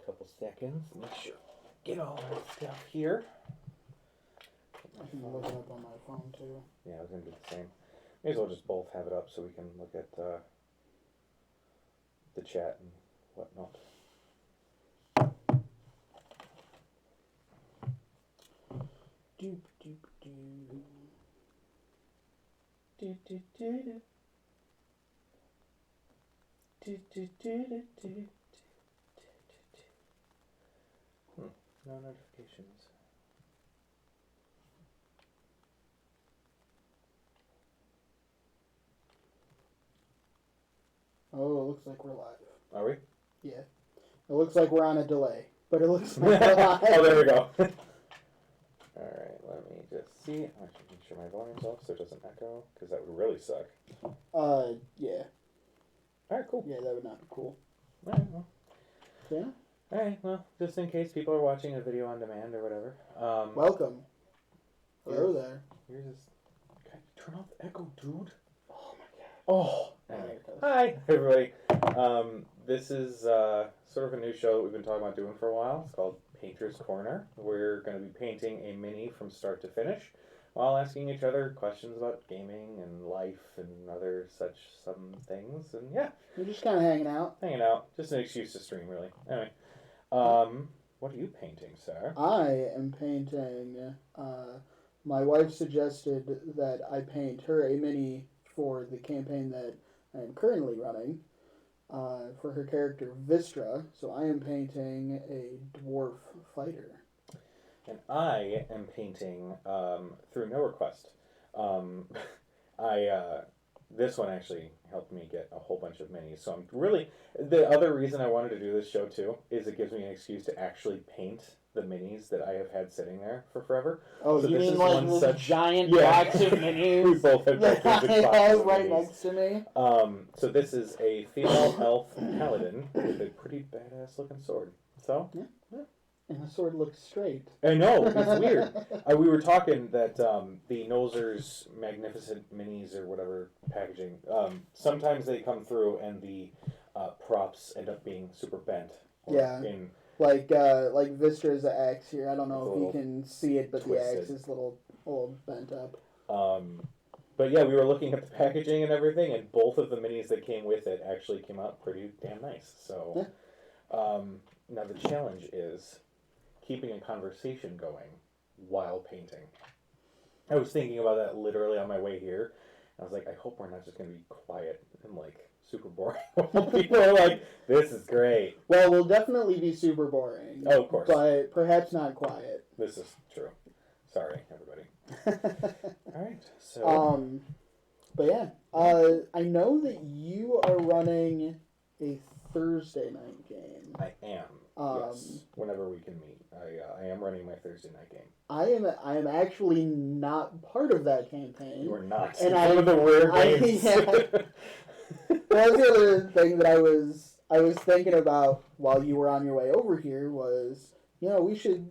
couple seconds. Make sure get all that stuff here. I can look it up on my phone too. Yeah, I was gonna do the same. May as well just both have it up so we can look at the chat and whatnot. Doop doop doo. Do, do, do, do. Do, do, do, do, do. No notifications. Oh, it looks like we're live. Are we? Yeah. It looks like we're on a delay, but it looks like we're live. Oh, there we go. Alright, let me just see. I should make sure my volume's off so it doesn't echo, because that would really suck. Yeah. Alright, cool. Yeah, that would not be cool. Alright, well. Yeah? Alright, well, just in case people are watching a video on demand or whatever. Welcome. Hello there. Here's this. God, turn off the echo, dude. Oh my god. Oh! Anyway. Hi, everybody. This is sort of a new show that we've been talking about doing for a while. It's called Painter's Corner. We're going to be painting a mini from start to finish while asking each other questions about gaming and life and other such some things. And yeah. We're just kind of hanging out. Hanging out. Just an excuse to stream, really. Anyway. What are you painting, sir? I am painting, my wife suggested that I paint her a mini for the campaign that I am currently running, for her character Vistra, so I am painting a dwarf fighter. And I am painting, through no request. This one actually helped me get a whole bunch of minis. So I'm really, the other reason I wanted to do this show too is it gives me an excuse to actually paint the minis that I have had sitting there for forever. Oh, so you this mean is like one this such giant yeah. box of minis? We both have that gigantic I boxes have of right minis. next to me. So this is a female elf paladin with a pretty badass looking sword. So yeah. And the sword looks straight. I know, it's weird. We were talking that the Nozer's Magnificent Minis or whatever packaging, sometimes they come through and the props end up being super bent. Yeah. Like Vistra's axe here. I don't know if you can see it, but twisted. The axe is a little bent up. But yeah, we were looking at the packaging and everything, and both of the minis that came with it actually came out pretty damn nice. So now the challenge is keeping a conversation going while painting. I was thinking about that literally on my way here. I was like, I hope we're not just going to be quiet and like super boring. People are like, this is great. Well, we'll definitely be super boring. Oh, of course. But perhaps not quiet. This is true. Sorry, everybody. All right. So. But yeah, I know that you are running a Thursday night game. I am. Yes. Whenever we can meet, I am running my Thursday night game. I am actually not part of that campaign. You are not. And one of the rare games. Well, the other thing that I was thinking about while you were on your way over here was, we should,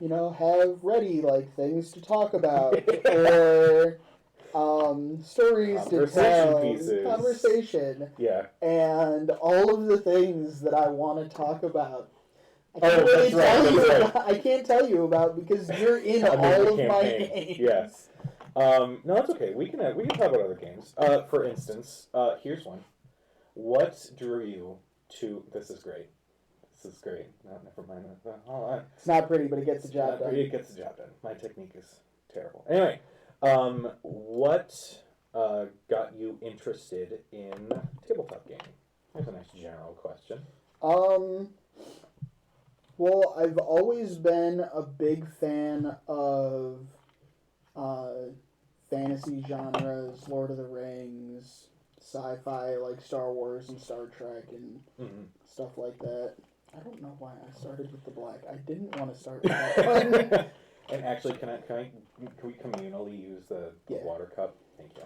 have ready like things to talk about or stories to tell, conversation. Yeah. And all of the things that I want to talk about. I can't tell you about because you're in all of my games. Yes. No, that's okay. We can talk about other games. For instance, here's one. What drew you to? This is great. This is great. No, never mind. Hold on. It's not pretty, but it gets the job done. It gets the job done. My technique is terrible. Anyway, what got you interested in tabletop gaming? Here's a nice general question. Well, I've always been a big fan of fantasy genres, Lord of the Rings, sci-fi like Star Wars and Star Trek and stuff like that. I don't know why I started with the black. I didn't want to start with that one. And actually, can we communally use the water cup? Thank you.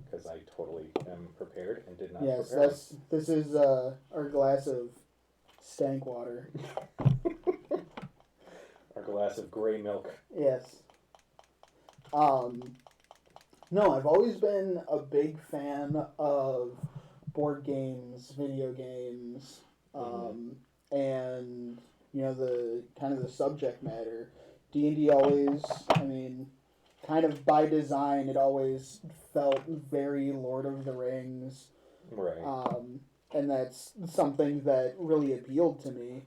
Because I totally am prepared and did not prepare. Yes, this is our glass of stank water. Our glass of gray milk. Yes. No, I've always been a big fan of board games, video games, and the kind of the subject matter. D&D always, I mean, kind of by design, it always felt very Lord of the Rings. Right. And that's something that really appealed to me.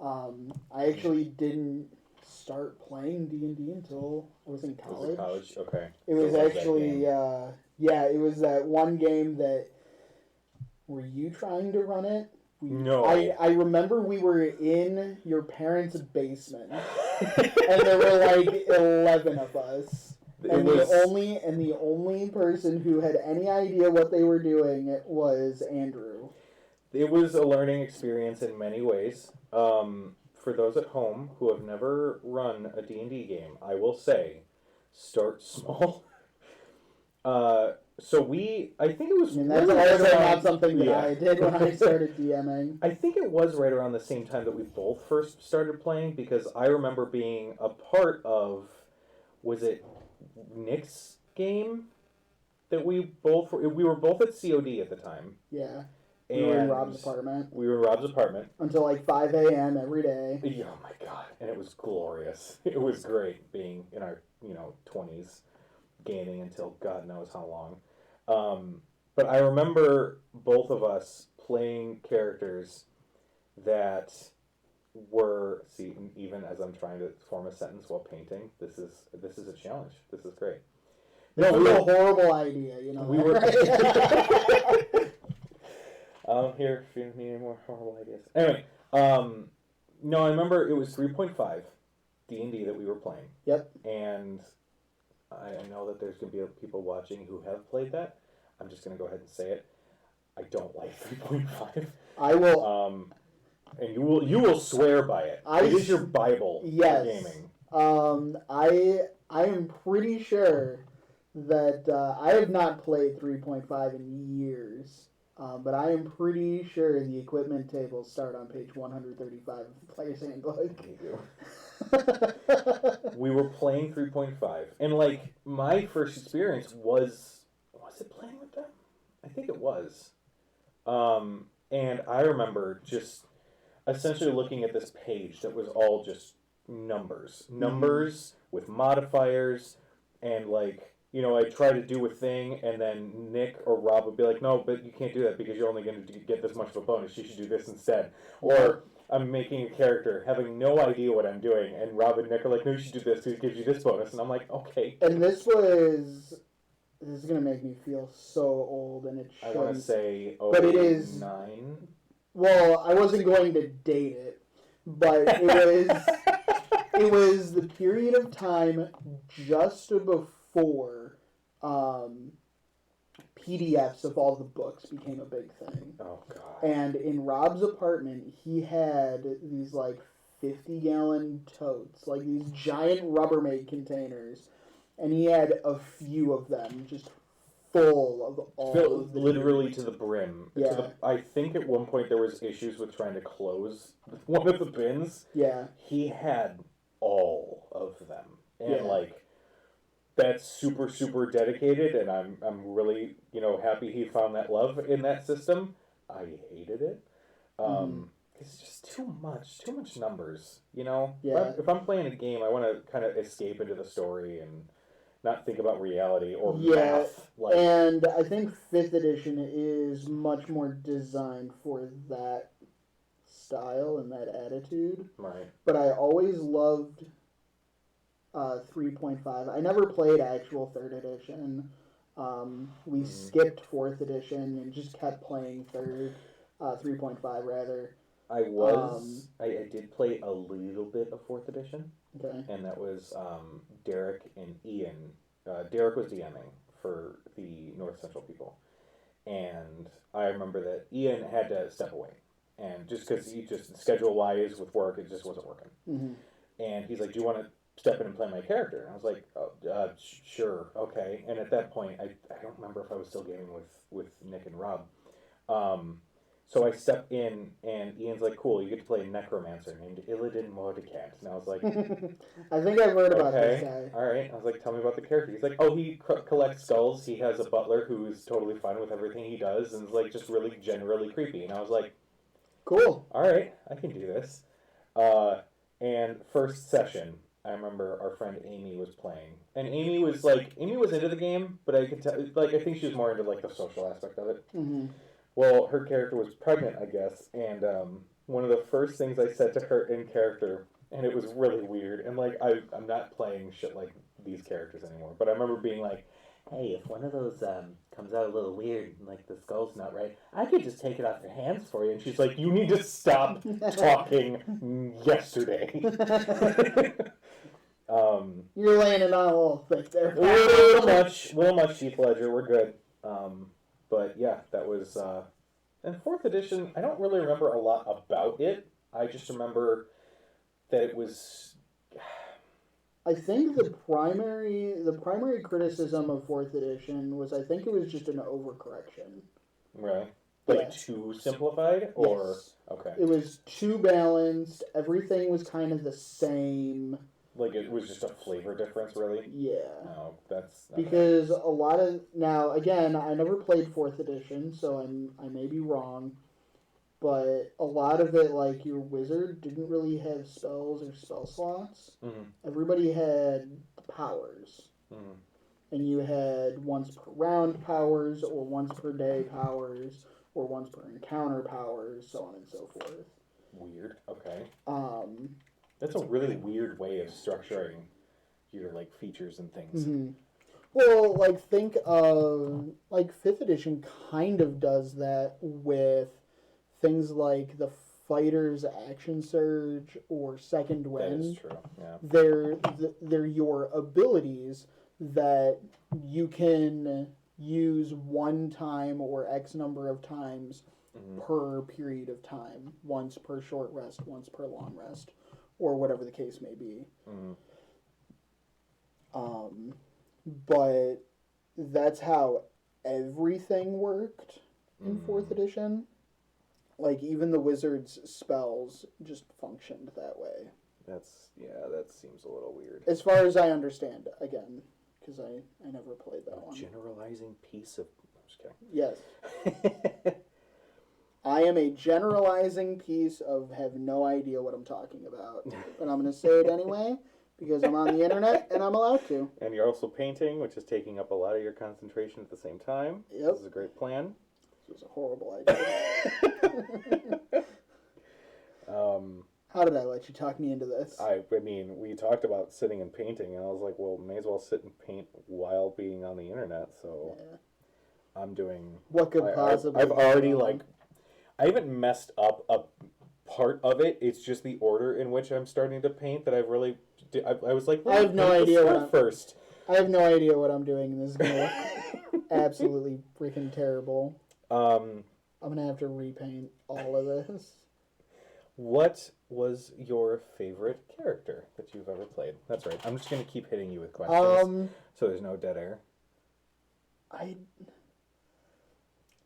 I actually didn't start playing D&D until I was in college. Was it college? Okay. It was actually, it was that one game that, were you trying to run it? No. I remember we were in your parents' basement, and there were like 11 of us. And the only person who had any idea what they were doing was Andrew. It was a learning experience in many ways. For those at home who have never run a D&D game, I will say, start small. I think it was... that's also not something that I did when I started DMing. I think it was right around the same time that we both first started playing, because I remember being a part of, was it Nick's game? That we were both at COD at the time. Yeah. We were in Rob's apartment. We were in Rob's apartment. Until like 5 a.m. every day. Oh my god. And it was glorious. It was great being in our, 20s, gaming until God knows how long. But I remember both of us playing characters that were, even as I'm trying to form a sentence while painting, this is a challenge. This is great. This was a horrible idea, We were... right? Here, if you need any more horrible ideas. Anyway, no, I remember it was 3.5 D&D that we were playing. Yep. And I know that there's going to be people watching who have played that. I'm just going to go ahead and say it. I don't like 3.5. I will... and you will swear by it. It is your Bible for gaming. I am pretty sure that I have not played 3.5 in years. But I am pretty sure the equipment tables start on page 135 of the Player's Handbook. Me too. We were playing 3.5, and my first experience was it playing with them? I think it was. And I remember just essentially looking at this page that was all just numbers with modifiers, and I try to do a thing, and then Nick or Rob would be like, no, but you can't do that because you're only going to get this much of a bonus. You should do this instead. Or I'm making a character, having no idea what I'm doing, and Rob and Nick are like, no, you should do this because it gives you this bonus. And I'm like, okay. And this is going to make me feel so old, and it shouldn't. I want to say, but it is 9. Well, I wasn't going to date it, but it was the period of time just before PDFs of all the books became a big thing. Oh, God. And in Rob's apartment, he had these 50-gallon totes, these giant Rubbermaid containers, and he had a few of them just full of all of the literally to the brim. Yeah. I think at one point there was issues with trying to close one of the bins. Yeah. He had all of them. And that's super, super dedicated, and I'm really, happy he found that love in that system. I hated it. It's just too much numbers, Yeah. If I'm playing a game, I want to kind of escape into the story and not think about reality or math. And I think 5th edition is much more designed for that style and that attitude. Right. But I always loved 3.5. I never played actual 3rd edition. We skipped 4th edition and just kept playing 3.5 rather. I did play a little bit of 4th edition. Okay. And that was Derek and Ian. Derek was DMing for the North Central people. And I remember that Ian had to step away. And just because schedule-wise with work, it just wasn't working. Mm-hmm. And he's like, do you want to step in and play my character? And I was like, sure, okay. And at that point, I don't remember if I was still gaming with Nick and Rob. So I stepped in, and Ian's like, cool, you get to play a necromancer named Illidan Mordecant. And I was like... I think I've heard about this guy. All right. I was like, tell me about the character. He's like, oh, he collects skulls. He has a butler who's totally fine with everything he does, and is just really generally creepy. And I was like... Cool. All right, I can do this. And first session, I remember our friend Amy was playing, and Amy was into the game, but I could tell, I think she was more into like the social aspect of it. Mm-hmm. Well, her character was pregnant, I guess, and one of the first things I said to her in character, and it was really weird, and like I'm not playing shit like these characters anymore, but I remember being like, hey, if one of those comes out a little weird, and like the skull's not right, I could just take it off your hands for you. And she's like, you need to stop talking yesterday. You're laying it on a little thick there. little much, Heath Ledger. We're good. But yeah, that was. And 4th edition, I don't really remember a lot about it. I just remember that it was. I think the primary criticism of 4th edition was I think it was just an overcorrection. Right. Like too simplified, or yes. Okay. It was too balanced. Everything was kind of the same. Like it was just a flavor difference, really? Yeah. No, that's... Because a lot of... Now, again, I never played 4th edition, so I may be wrong. But a lot of it, like, your wizard didn't really have spells or spell slots. Mm-hmm. Everybody had powers. Mm-hmm. And you had once per round powers, or once per day powers, or once per encounter powers, so on and so forth. Weird. Okay. That's a really weird way of structuring your, like, features and things. Mm-hmm. Well, like, think of... Like, 5th edition kind of does that with things like the fighter's action surge or second wind. That is true, yeah. They're your abilities that you can use one time or X number of times per period of time. Once per short rest, once per long rest, or whatever the case may be. But that's how everything worked in 4th edition. Like, even the wizard's spells just functioned that way. That seems a little weird. As far as I understand, again, because I never played that one. Generalizing piece of... I'm just kidding. Yes. I am a generalizing piece of have no idea what I'm talking about. But I'm going to say it anyway, because I'm on the internet and I'm allowed to. And you're also painting, which is taking up a lot of your concentration at the same time. Yep. This is a great plan. This was a horrible idea. How did I let you talk me into this? I mean, we talked about sitting and painting, and I was like, well, may as well sit and paint while being on the internet, so yeah. I'm doing... What could possibly... I've already, like... I haven't messed up a part of it. It's just the order in which I'm starting to paint that I've really... I was like, I have no idea what first. I have no idea what I'm doing, and this is going to look absolutely freaking terrible. I'm going to have to repaint all of this. What was your favorite character that you've ever played? That's right. I'm just going to keep hitting you with questions so there's no dead air.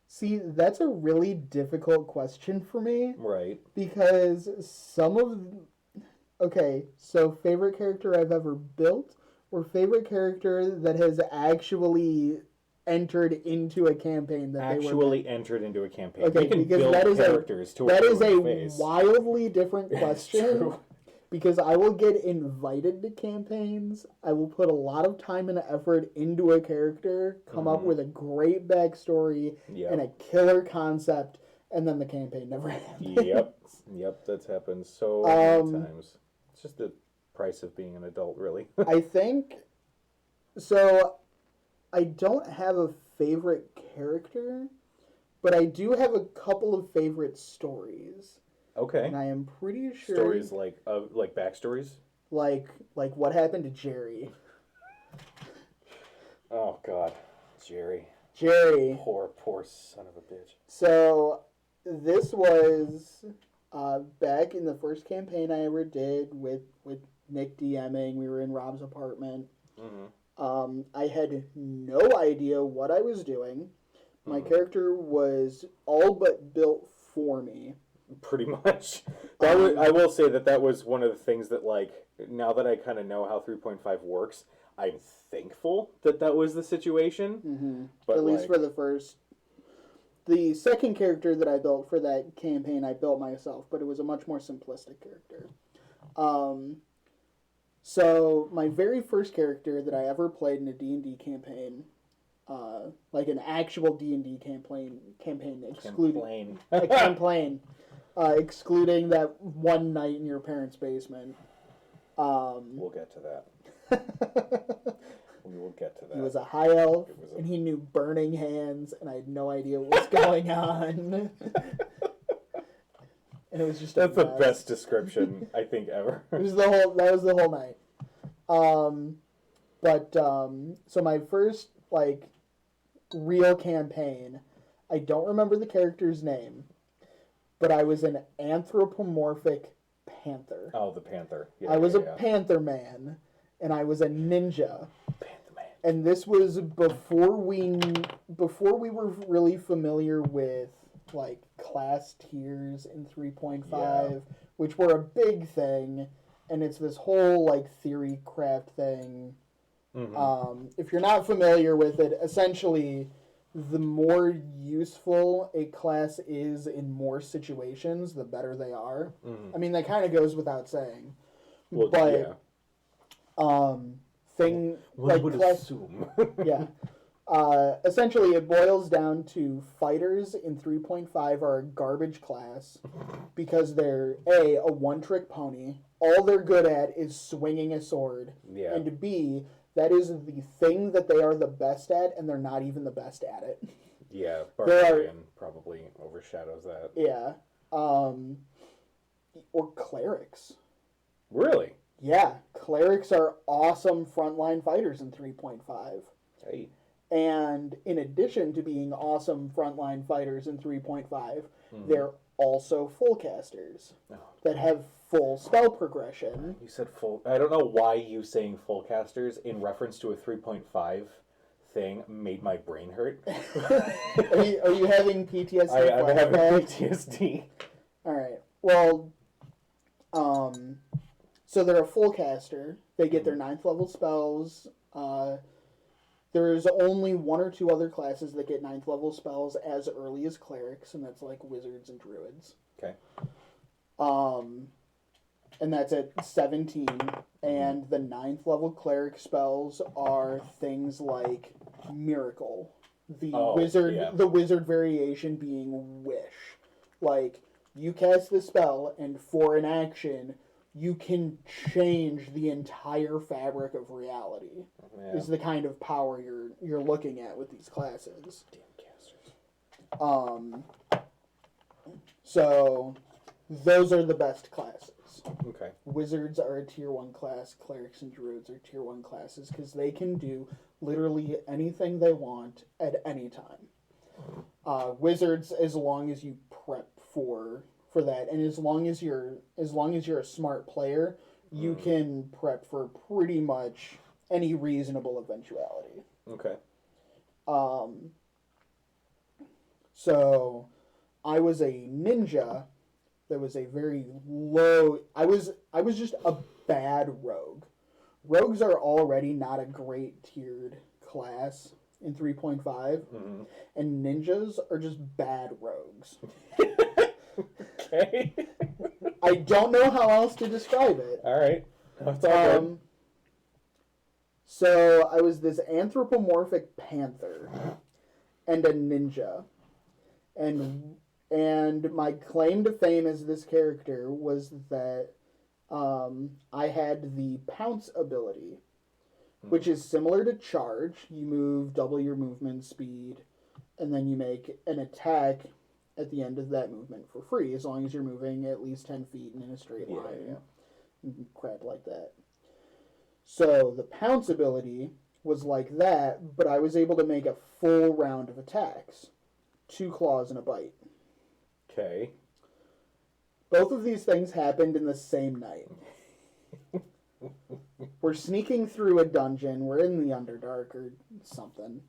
See, that's a really difficult question for me. Right. Because some of... Okay, so favorite character I've ever built, or favorite character that has actually entered into a campaign that entered into a campaign. Okay, you can because build that is characters to that is a face. wildly different question. True. Because I will get invited to campaigns. I will put a lot of time and effort into a character, come up with a great backstory and a killer concept, and then the campaign never happens. Yep, that's happened so many times. It's just the price of being an adult, really. I think so. I don't have a favorite character, but I do have a couple of favorite stories. Okay. And I am pretty sure... Stories like backstories? Like what happened to Jerry. Oh, God. Jerry. Poor son of a bitch. So, this was back in the first campaign I ever did with Nick DMing. We were in Rob's apartment. I had no idea what I was doing. My character was all but built for me. Pretty much. I will say that was one of the things that, like, now that I kind of know how 3.5 works, I'm thankful that was the situation. But at least for the first... The second character that I built for that campaign, I built myself, but it was a much more simplistic character. So my very first character that I ever played in a D&D campaign, like an actual D&D campaign excluding excluding that one night in your parents' basement. We'll get to that. We will get to that. He was a high elf, and he knew burning hands, and I had no idea what was going on. And it was just that's the best description I think ever. That was the whole night. So my first real campaign, I don't remember the character's name, but I was an anthropomorphic panther. Oh, the panther. Yeah, I was a panther man, and I was a ninja. Panther man. And this was before we were really familiar with class tiers in 3.5, which were a big thing, and it's this whole theory craft thing. Mm-hmm. If you're not familiar with it, essentially the more useful a class is in more situations, the better they are. Mm-hmm. I mean, that kind of goes without saying. Well, but one would assume. Yeah. Essentially, it boils down to fighters in 3.5 are a garbage class because they're A, a one-trick pony. All they're good at is swinging a sword. Yeah. And B, that is the thing that they are the best at, and they're not even the best at it. Yeah, Barbarian probably overshadows that. Yeah. Or clerics. Really? Yeah. Clerics are awesome frontline fighters in 3.5. Hey. And in addition to being awesome frontline fighters in 3.5, they're also full casters that have full spell progression. You said full. I don't know why you saying full casters in reference to a 3.5 thing made my brain hurt. Are you having PTSD? I'm having PTSD. All right. Well, so they're a full caster. They get their 9th level spells. There's only one or two other classes that get 9th level spells as early as clerics, and that's wizards and druids. Okay. And that's at 17. And the 9th level cleric spells are things like Miracle. The wizard variation being Wish. You cast the spell, and for an action, you can change the entire fabric of reality. Yeah. Is the kind of power you're looking at with these classes. Damn casters. So those are the best classes. Okay. Wizards are a tier 1 class. Clerics and druids are tier 1 classes because they can do literally anything they want at any time. Wizards, as long as you prep for that, and as long as you're a smart player, you can prep for pretty much any reasonable eventuality. Okay. So I was a ninja that was a very low... I was just a bad rogue. Rogues are already not a great tiered class in 3.5, and ninjas are just bad rogues. Okay. I don't know how else to describe it. All right. That's all good. So I was this anthropomorphic panther and a ninja. And my claim to fame as this character was that I had the pounce ability, which is similar to charge. You double your movement speed, and then you make an attack at the end of that movement for free, as long as you're moving at least 10 feet in a straight line. Yeah. Crap like that. So the pounce ability was like that, but I was able to make a full round of attacks. 2 claws and a bite. Okay. Both of these things happened in the same night. We're sneaking through a dungeon. We're in the Underdark or something.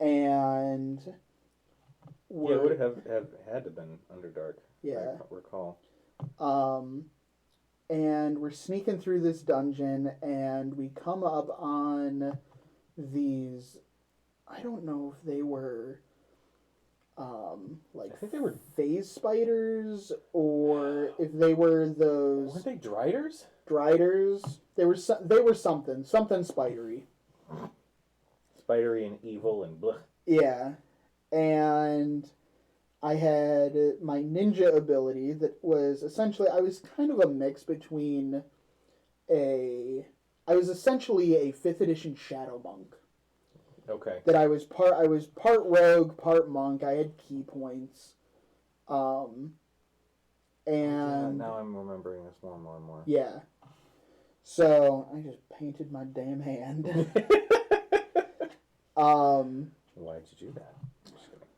And... it would have had to have been Underdark. Yeah. I recall. And we're sneaking through this dungeon, and we come up on these... I don't know if they were... like I think they were phase spiders, or if they were those weren't they driders? driders. They were something spidery. Spidery and evil and blah. Yeah, and I had my ninja ability that was essentially I was kind of a mix between a I was essentially a 5th edition shadow monk. Okay. That I was part rogue, part monk. I had key points. And yeah, now I'm remembering this more and more and more. Yeah. So I just painted my damn hand. Why'd you do that?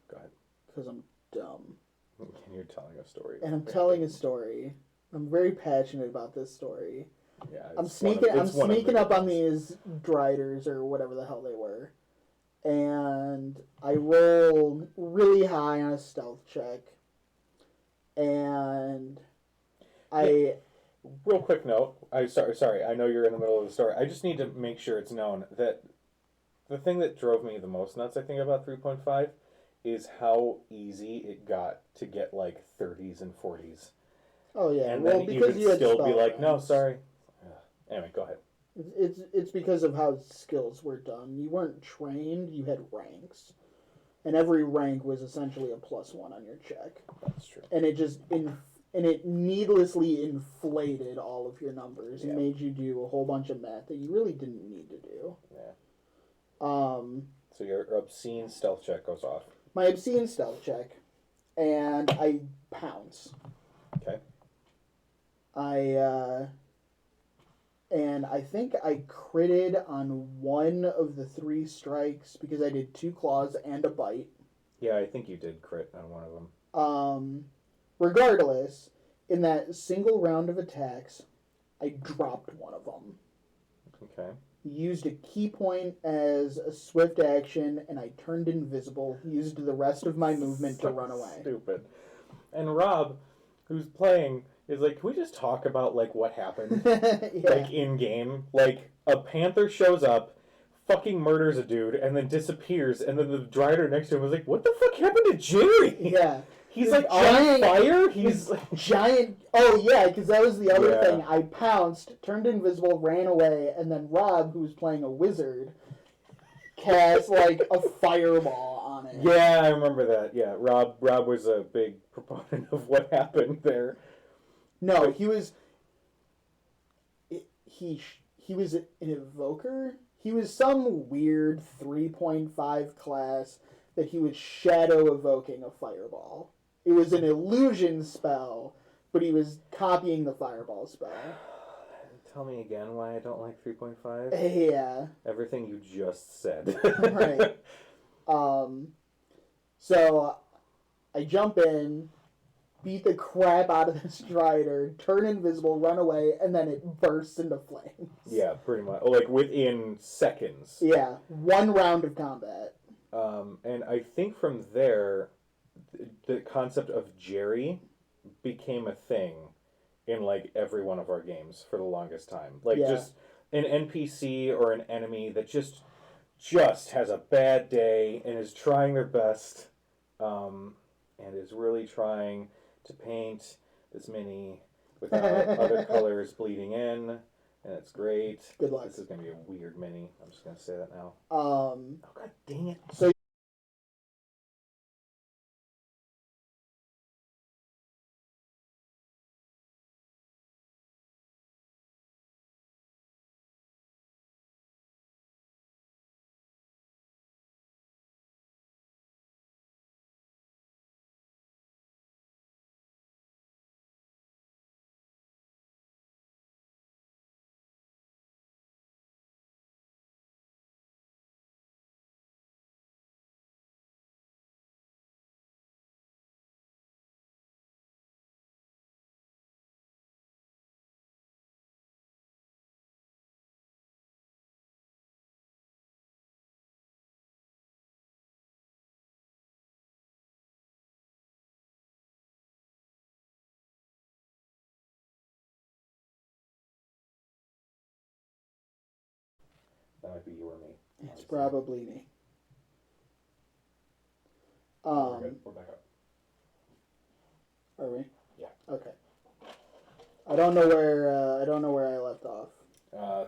Go ahead. Because I'm dumb. And you're telling a story. And I'm telling a story. I'm very passionate about this story. Yeah. I'm sneaking up on these driders or whatever the hell they were. And I roll really high on a stealth check. And real quick note. Sorry. I know you're in the middle of the story. I just need to make sure it's known that the thing that drove me the most nuts, I think, about 3.5 is how easy it got to get like 30s and 40s. Oh yeah, and then because you would still be like, no, sorry. Anyway, go ahead. It's because of how skills were done. You weren't trained. You had ranks, and every rank was essentially a +1 on your check. That's true. And it needlessly inflated all of your numbers and made you do a whole bunch of math that you really didn't need to do. Yeah. So your obscene stealth check goes off. My obscene stealth check, and I pounce. Okay. And I think I critted on one of the 3 strikes because I did 2 claws and a bite. Yeah, I think you did crit on one of them. Regardless, in that single round of attacks, I dropped one of them. Okay. Used a key point as a swift action, and I turned invisible. Used the rest of my movement to run away. Stupid. And Rob, who's playing, is like, can we just talk about like what happened? Like in game, like a panther shows up, fucking murders a dude, and then disappears, and then the drider next to him was like, what the fuck happened to Jerry? Yeah. He's like on fire. He's giant. Oh yeah, because that was the other thing. I pounced, turned invisible, ran away, and then Rob, who was playing a wizard, cast like a fireball on it. Yeah, I remember that. Yeah, Rob was a big proponent of what happened there. No, he was. He was an evoker. He was some weird 3.5 class that he was shadow evoking a fireball. It was an illusion spell, but he was copying the fireball spell. Tell me again why I don't like 3.5. Yeah. Everything you just said. Right. So I jump in, beat the crap out of this strider, turn invisible, run away, and then it bursts into flames. Yeah, pretty much. Like within seconds. Yeah. 1 round of combat. And I think from there, the concept of Jerry became a thing in like every one of our games for the longest time. Like just an NPC or an enemy that just has a bad day and is trying their best, and is really trying to paint this mini without other colors bleeding in, and it's great. Good luck. This is gonna be a weird mini. I'm just gonna say that now. Oh god dang it! So That might be you or me. it's probably me. We're good. We're back up. Are we? Yeah. Okay. I don't know where I left off.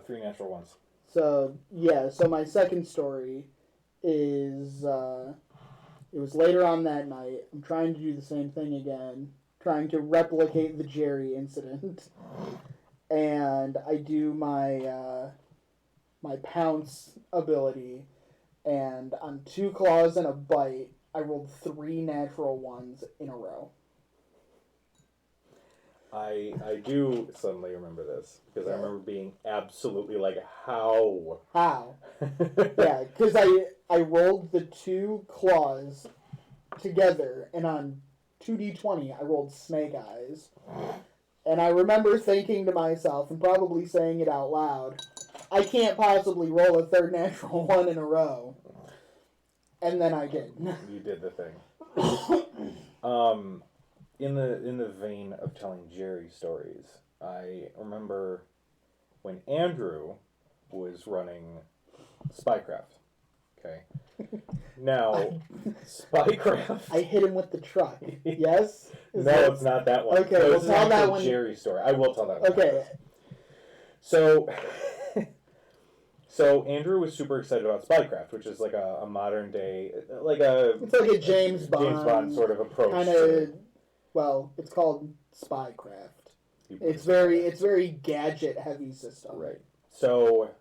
3 natural ones. So yeah, so my second story is it was later on that night. I'm trying to do the same thing again, trying to replicate the Jerry incident, and I do my my pounce ability, and on 2 claws and a bite, I rolled 3 natural ones in a row. I do suddenly remember this because I remember being absolutely like, how? How? Yeah, because I rolled the 2 claws together, and on 2d20 I rolled snake eyes. And I remember thinking to myself, and probably saying it out loud, I can't possibly roll a 3rd natural one in a row. And then I did. You did the thing. In the vein of telling Jerry stories, I remember when Andrew was running Spycraft. Okay. Now, Spycraft. I hit him with the truck. Yes? No, it's not that one. Okay, no, we'll tell that one. Jerry story. I will tell that one. Okay. So, Andrew was super excited about Spycraft, which is like a modern day, It's like a James Bond sort of approach. Kind of. Well, it's called Spycraft. It's very gadget heavy system. Right. So,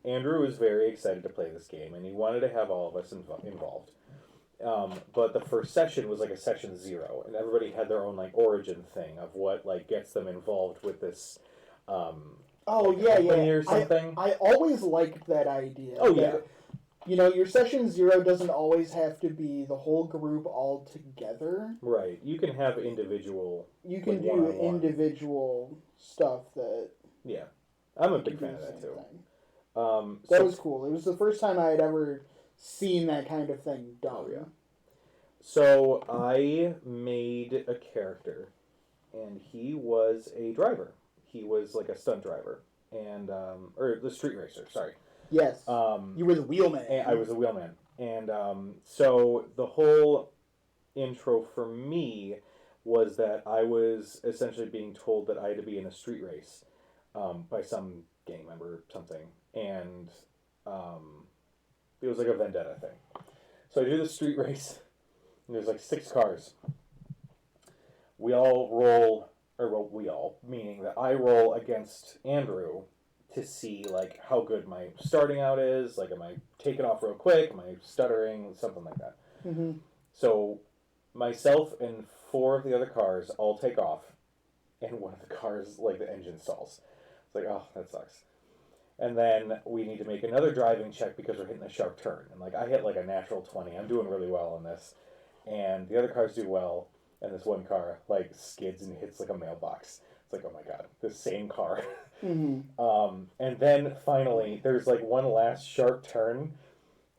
Andrew was very excited to play this game, and he wanted to have all of us involved. But the first session was like a session 0, and everybody had their own like origin thing of what like gets them involved with this. Company or something. I always liked that idea. Oh yeah. You know, your session 0 doesn't always have to be the whole group all together. Right. You can have individual. You can do individual stuff that. Yeah, I'm a big fan of that too. That was cool. It was the first time I had ever seen that kind of thing done. Oh yeah. So I made a character, and he was a driver. He was like a stunt driver, and or the street racer. Sorry. Yes. You were the wheelman. I was the wheelman, and so the whole intro for me was that I was essentially being told that I had to be in a street race by some gang member or something, and it was like a vendetta thing. So I do the street race, and there's like 6 cars. We all roll. Meaning that I roll against Andrew to see like how good my starting out is. Like, am I taking off real quick? Am I stuttering? Something like that. Mm-hmm. So myself and 4 of the other cars all take off, and one of the cars, like, the engine stalls. It's like, oh, that sucks. And then we need to make another driving check because we're hitting a sharp turn. And like, I hit like a natural 20. I'm doing really well on this, and the other cars do well. And this one car, like, skids and hits, like, a mailbox. It's like, oh, my God, the same car. Mm-hmm. And then, finally, there's, like, one last sharp turn.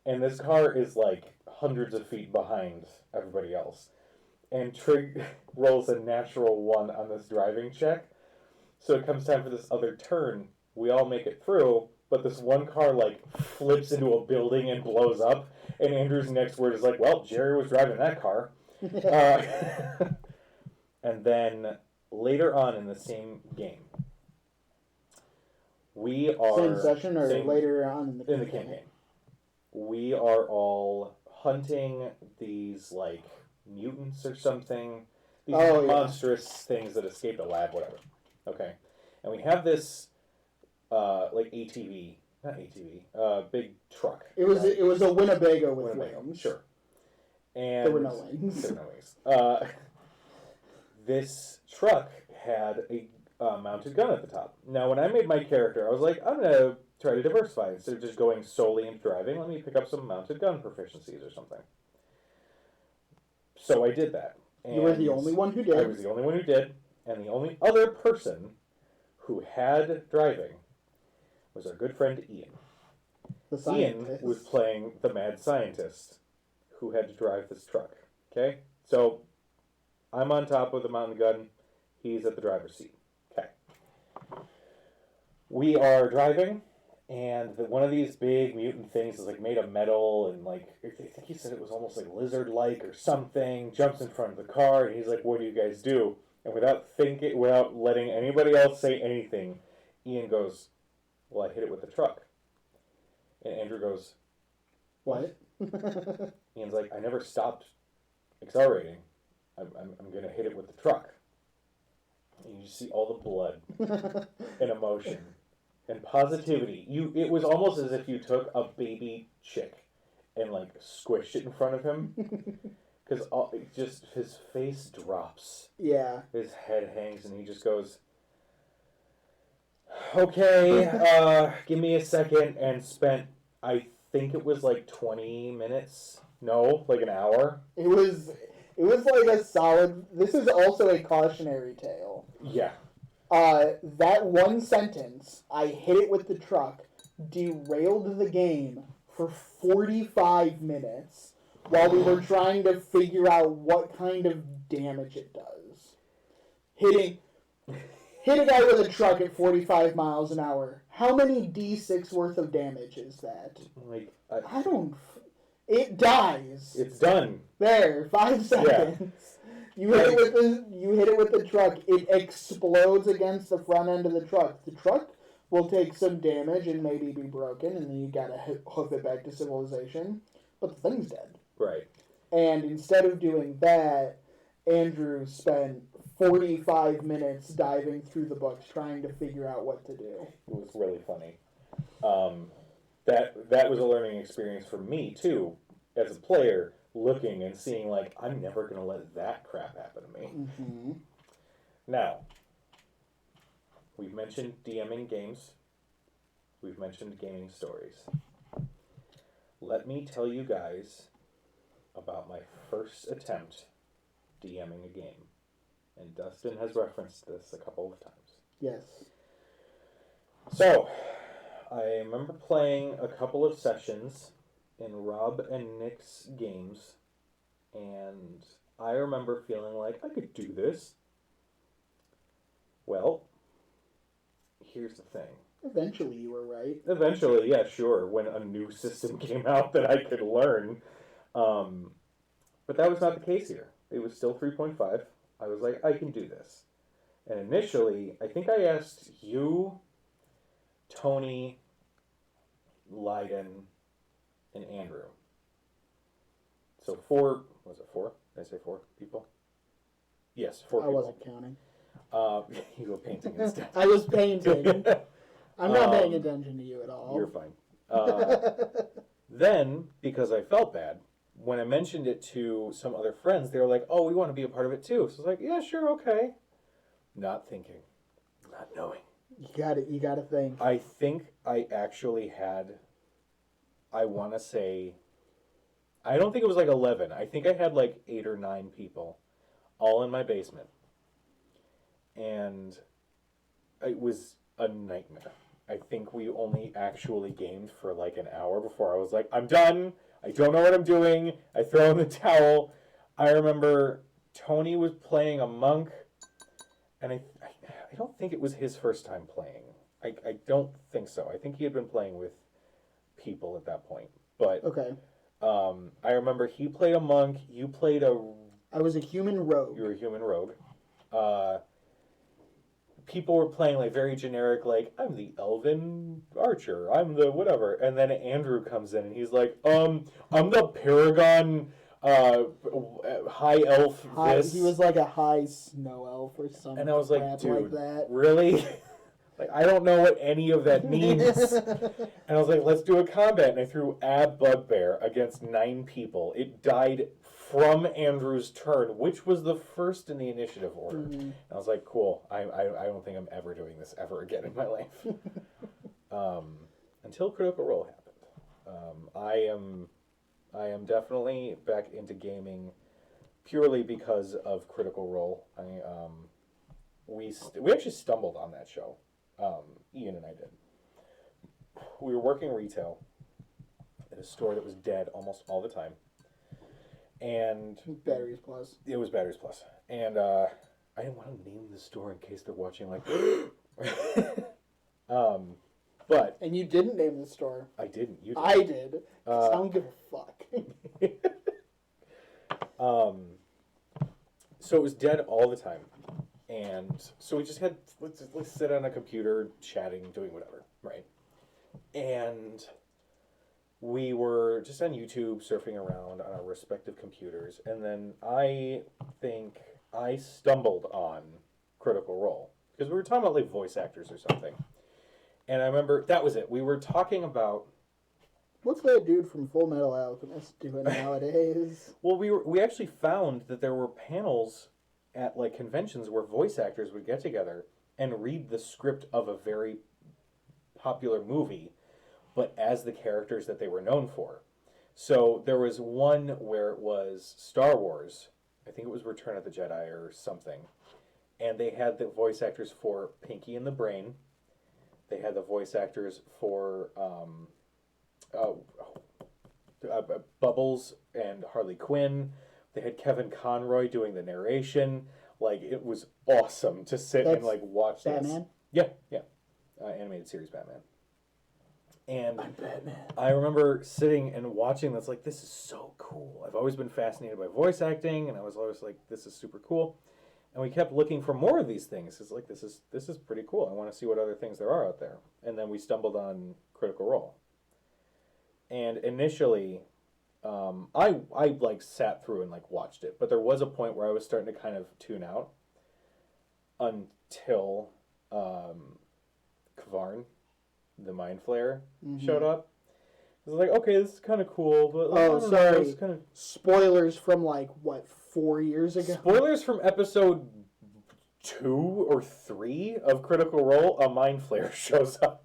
And this car is, like, hundreds of feet behind everybody else. And Trig rolls a natural 1 on this driving check. So it comes time for this other turn. We all make it through. But this one car, like, flips into a building and blows up. And Andrew's next word is like, well, Jerry was driving that car. And then later on in the same game, we are same session or later on in the campaign. We are all hunting these like mutants or something. These monstrous things that escaped a lab, whatever. Okay, and we have this like ATV, not ATV, big truck. It was a Winnebago with wings. Sure. And there were no wings. There were no wings. This truck had a mounted gun at the top. Now, when I made my character, I was like, I'm going to try to diversify. Instead of just going solely into driving, let me pick up some mounted gun proficiencies or something. So I did that. And you were the only one who did. I was the only one who did. And the only other person who had driving was our good friend Ian. The scientist. Ian was playing the mad scientist who had to drive this truck. Okay? So, I'm on top with the mountain gun. He's at the driver's seat. Okay. We are driving, And one of these big mutant things is like made of metal and like I think he said it was almost like lizard-like or something. Jumps in front of the car and he's like, "What do you guys do?" And without letting anybody else say anything, Ian goes, "Well, I hit it with the truck." And Andrew goes, "What?" Ian's like, "I never stopped accelerating. I'm gonna hit it with the truck." And you see all the blood and emotion. And positivity. It was almost as if you took a baby chick and like squished it in front of him, because just his face drops. Yeah. His head hangs, and he just goes, "Okay, give me a second." And spent, I think it was like 20 minutes. No, like an hour. It was like a solid. This is also a cautionary tale. Yeah. That one sentence, "I hit it with the truck," derailed the game for 45 minutes while we were trying to figure out what kind of damage it does. Hit a guy with a truck at 45 miles an hour. How many D6 worth of damage is that? Like I don't... It dies. It's done. There, 5 seconds. Yeah. You hit it with the truck. It explodes against the front end of the truck. The truck will take some damage and maybe be broken, and then you gotta hoof it back to civilization. But the thing's dead. Right. And instead of doing that, Andrew spent 45 minutes diving through the books trying to figure out what to do. It was really funny. That was a learning experience for me too, as a player, looking and seeing like, I'm never going to let that crap happen to me. Mm-hmm. Now, we've mentioned DMing games. We've mentioned gaming stories. Let me tell you guys about my first attempt DMing a game. And Dustin has referenced this a couple of times. Yes. So, I remember playing a couple of sessions in Rob and Nick's games, and I remember feeling like I could do this. Well, here's the thing. Eventually you were right. Eventually, yeah, sure, when a new system came out that I could learn. But that was not the case here. It was still 3.5. I was like, I can do this. And initially, I think I asked you, Tony, Leiden, and Andrew. So 4, was it 4? Did I say 4 people? Yes, 4 people. I wasn't counting. You were painting instead. I was painting. I'm not paying attention to you at all. You're fine. Then, because I felt bad, when I mentioned it to some other friends, they were like, "Oh, we want to be a part of it too." So I was like, "Yeah, sure, okay." Not thinking, not knowing. You gotta think. I think I actually had, I want to say, I don't think it was like 11. I think I had like 8 or 9 people, all in my basement. And it was a nightmare. I think we only actually gamed for like an hour before I was like, I'm done. I don't know what I'm doing. I throw in the towel. I remember Tony was playing a monk, and I don't think it was his first time playing. I don't think so. I think he had been playing with people at that point. But okay. I remember he played a monk. You played a... I was a human rogue. You were a human rogue. People were playing like very generic, like, I'm the elven archer, I'm the whatever. And then Andrew comes in and he's like, I'm the paragon high elf this. He was like a high snow elf or something. And I was like, dude, like that. Really? Like, I don't know what any of that means. And I was like, let's do a combat. And I threw a bugbear against 9 people. It died from Andrew's turn, which was the first in the initiative order. Mm-hmm. And I was like, cool. I don't think I'm ever doing this ever again in my life. Until Critical Role happened. I am definitely back into gaming purely because of Critical Role. We actually stumbled on that show. Ian and I did. We were working retail at a store that was dead almost all the time. And Batteries Plus. It was Batteries Plus. And I didn't want to name the store in case they're watching like but But And you didn't name the store. I didn't. You did. I did. 'Cause I don't give a fuck. So it was dead all the time. And so we just had, let's sit on a computer, chatting, doing whatever, right? And we were just on YouTube, surfing around on our respective computers. And then I think I stumbled on Critical Role. Because we were talking about, like, voice actors or something. And I remember, that was it. We were talking about... What's that dude from Full Metal Alchemist doing nowadays? Well, we actually found that there were panels at, like, conventions where voice actors would get together and read the script of a very popular movie, but as the characters that they were known for. So there was one where it was Star Wars. I think it was Return of the Jedi or something. And they had the voice actors for Pinky and the Brain. They had the voice actors for Bubbles and Harley Quinn. They had Kevin Conroy doing the narration. Like, it was awesome to sit and, like, watch Batman? this. Yeah. Animated series Batman. And I'm Batman. I remember sitting and watching this, like, this is so cool. I've always been fascinated by voice acting, and I was always like, this is super cool. And we kept looking for more of these things. It's like, this is pretty cool. I want to see what other things there are out there. And then we stumbled on Critical Role. And initially, I like sat through and like watched it, but there was a point where I was starting to kind of tune out until Kvarn, the Mind Flayer, showed up. I was like, okay, this is kind of cool, but like, sorry. It's kind of... Spoilers from like what, 4 years ago? Spoilers from episode 2 or 3 of Critical Role. A Mind Flayer shows up.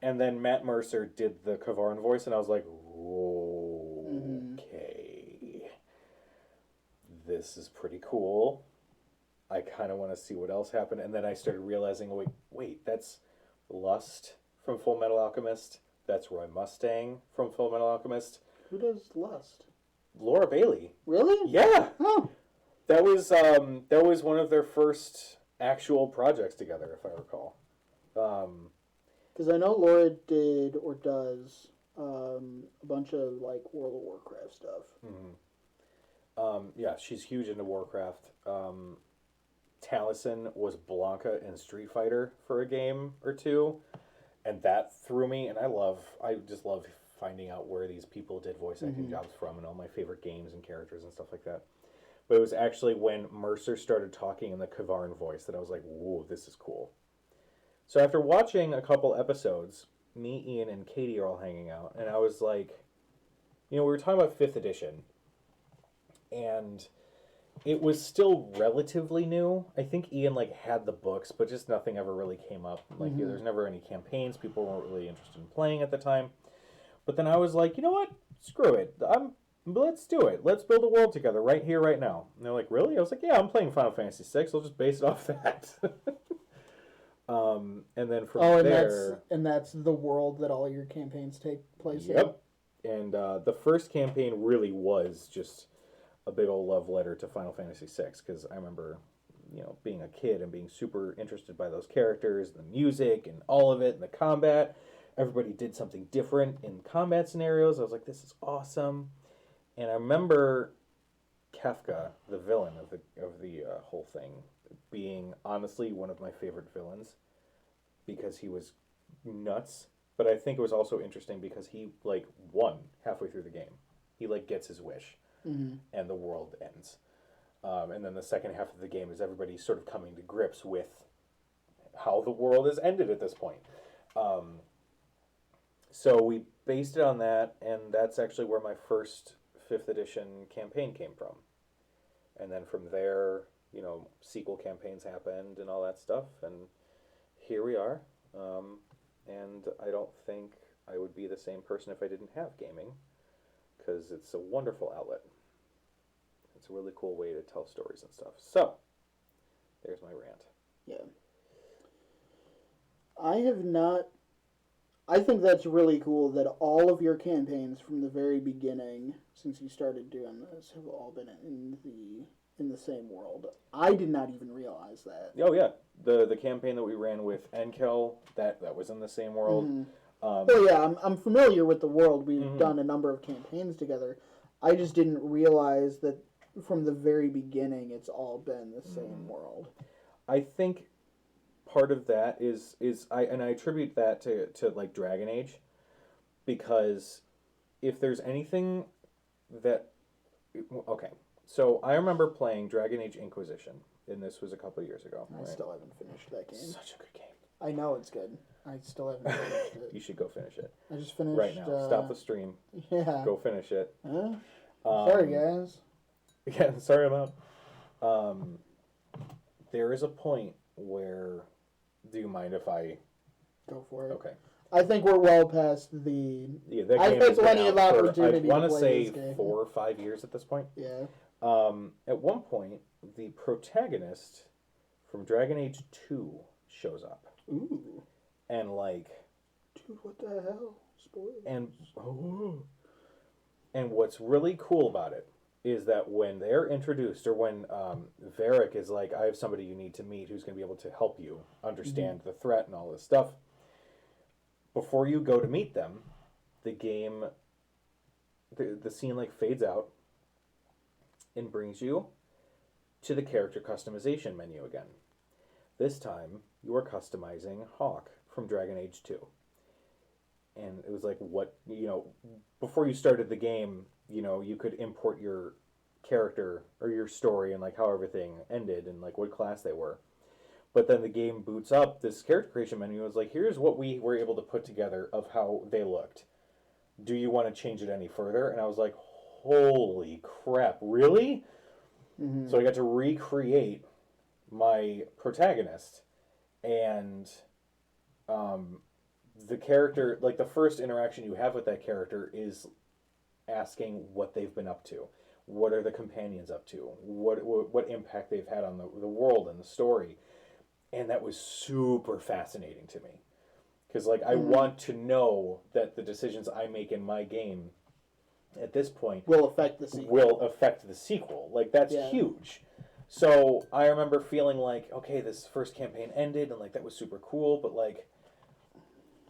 And then Matt Mercer did the Kvarn voice, and I was like, okay. This is pretty cool. I kind of want to see what else happened. And then I started realizing, wait, that's Lust from Full Metal Alchemist. That's Roy Mustang from Full Metal Alchemist. Who does Lust? Laura Bailey. Really? Yeah. Oh. That was one of their first actual projects together, if I recall. Because I know Laura did or does a bunch of like World of Warcraft stuff. Yeah, she's huge into Warcraft. Taliesin was Blanca in Street Fighter for a game or two, and that threw me. And I just love finding out where these people did voice acting jobs from, and all my favorite games and characters and stuff like that. But it was actually when Mercer started talking in the Kvarn voice that I was like, whoa, this is cool. So after watching a couple episodes, me, Ian, and Katie are all hanging out, and I was like, we were talking about 5th edition, and it was still relatively new. I think Ian had the books, but just nothing ever really came up. There's never any campaigns. People weren't really interested in playing at the time. But then I was like, you know what? Screw it. Let's do it. Let's build a world together right here, right now. And they're like, really? I was like, yeah, I'm playing Final Fantasy VI. I'll just base it off that. And then from there... And that's the world that all your campaigns take place in? Yep. And the first campaign really was just a big old love letter to Final Fantasy VI, because I remember, being a kid and being super interested by those characters, the music, and all of it, and the combat. Everybody did something different in combat scenarios. I was like, this is awesome. And I remember Kefka, the villain of the whole thing, being honestly one of my favorite villains, because he was nuts. But I think it was also interesting because he won halfway through the game. He gets his wish, and the world ends. And then the second half of the game is everybody sort of coming to grips with how the world has ended at this point. So we based it on that, and that's actually where my first 5th edition campaign came from. And then from there, sequel campaigns happened and all that stuff, and here we are. And I don't think I would be the same person if I didn't have gaming, because it's a wonderful outlet. It's a really cool way to tell stories and stuff. So, there's my rant. Yeah. I think that's really cool that all of your campaigns from the very beginning, since you started doing this, have all been in the same world. I did not even realize that. Oh yeah, the campaign that we ran with Enkel, that was in the same world. Mm-hmm. Well, yeah, I'm familiar with the world. We've done a number of campaigns together. I just didn't realize that from the very beginning it's all been the same world. I think part of that is I attribute that to like Dragon Age, because if there's anything that okay, so I remember playing Dragon Age Inquisition, and this was a couple of years ago. I still haven't finished that game. Such a good game. I know it's good. I still haven't finished it. You should go finish it. I just finished right now. Stop the stream. Yeah. Go finish it. Sorry, guys. Yeah, sorry about. There is a point where. Do you mind if I go for it? Okay. I think we're well past the. Yeah, that I've had plenty of opportunity. I want to say 4 or 5 years at this point. Yeah. At one point, the protagonist from Dragon Age 2 shows up. Ooh. And like. Dude, what the hell? Spoilers. And what's really cool about it is that when they're introduced, or when Varric is like, I have somebody you need to meet who's going to be able to help you understand the threat and all this stuff, before you go to meet them, the game, the scene like fades out and brings you to the character customization menu again. This time, you are customizing Hawk from Dragon Age 2. And it was like, what, before you started the game, you could import your character or your story and like how everything ended and like what class they were. But then the game boots up this character creation menu. It was like, here's what we were able to put together of how they looked. Do you want to change it any further? And I was like, holy crap, really? Mm-hmm. So I got to recreate my protagonist, and the character, like the first interaction you have with that character is asking what they've been up to. What are the companions up to? What impact they've had on the world and the story. And that was super fascinating to me. Because like I want to know that the decisions I make in my game at this point will affect the sequel. Like that's huge. So I remember feeling like, okay, this first campaign ended and like that was super cool, but like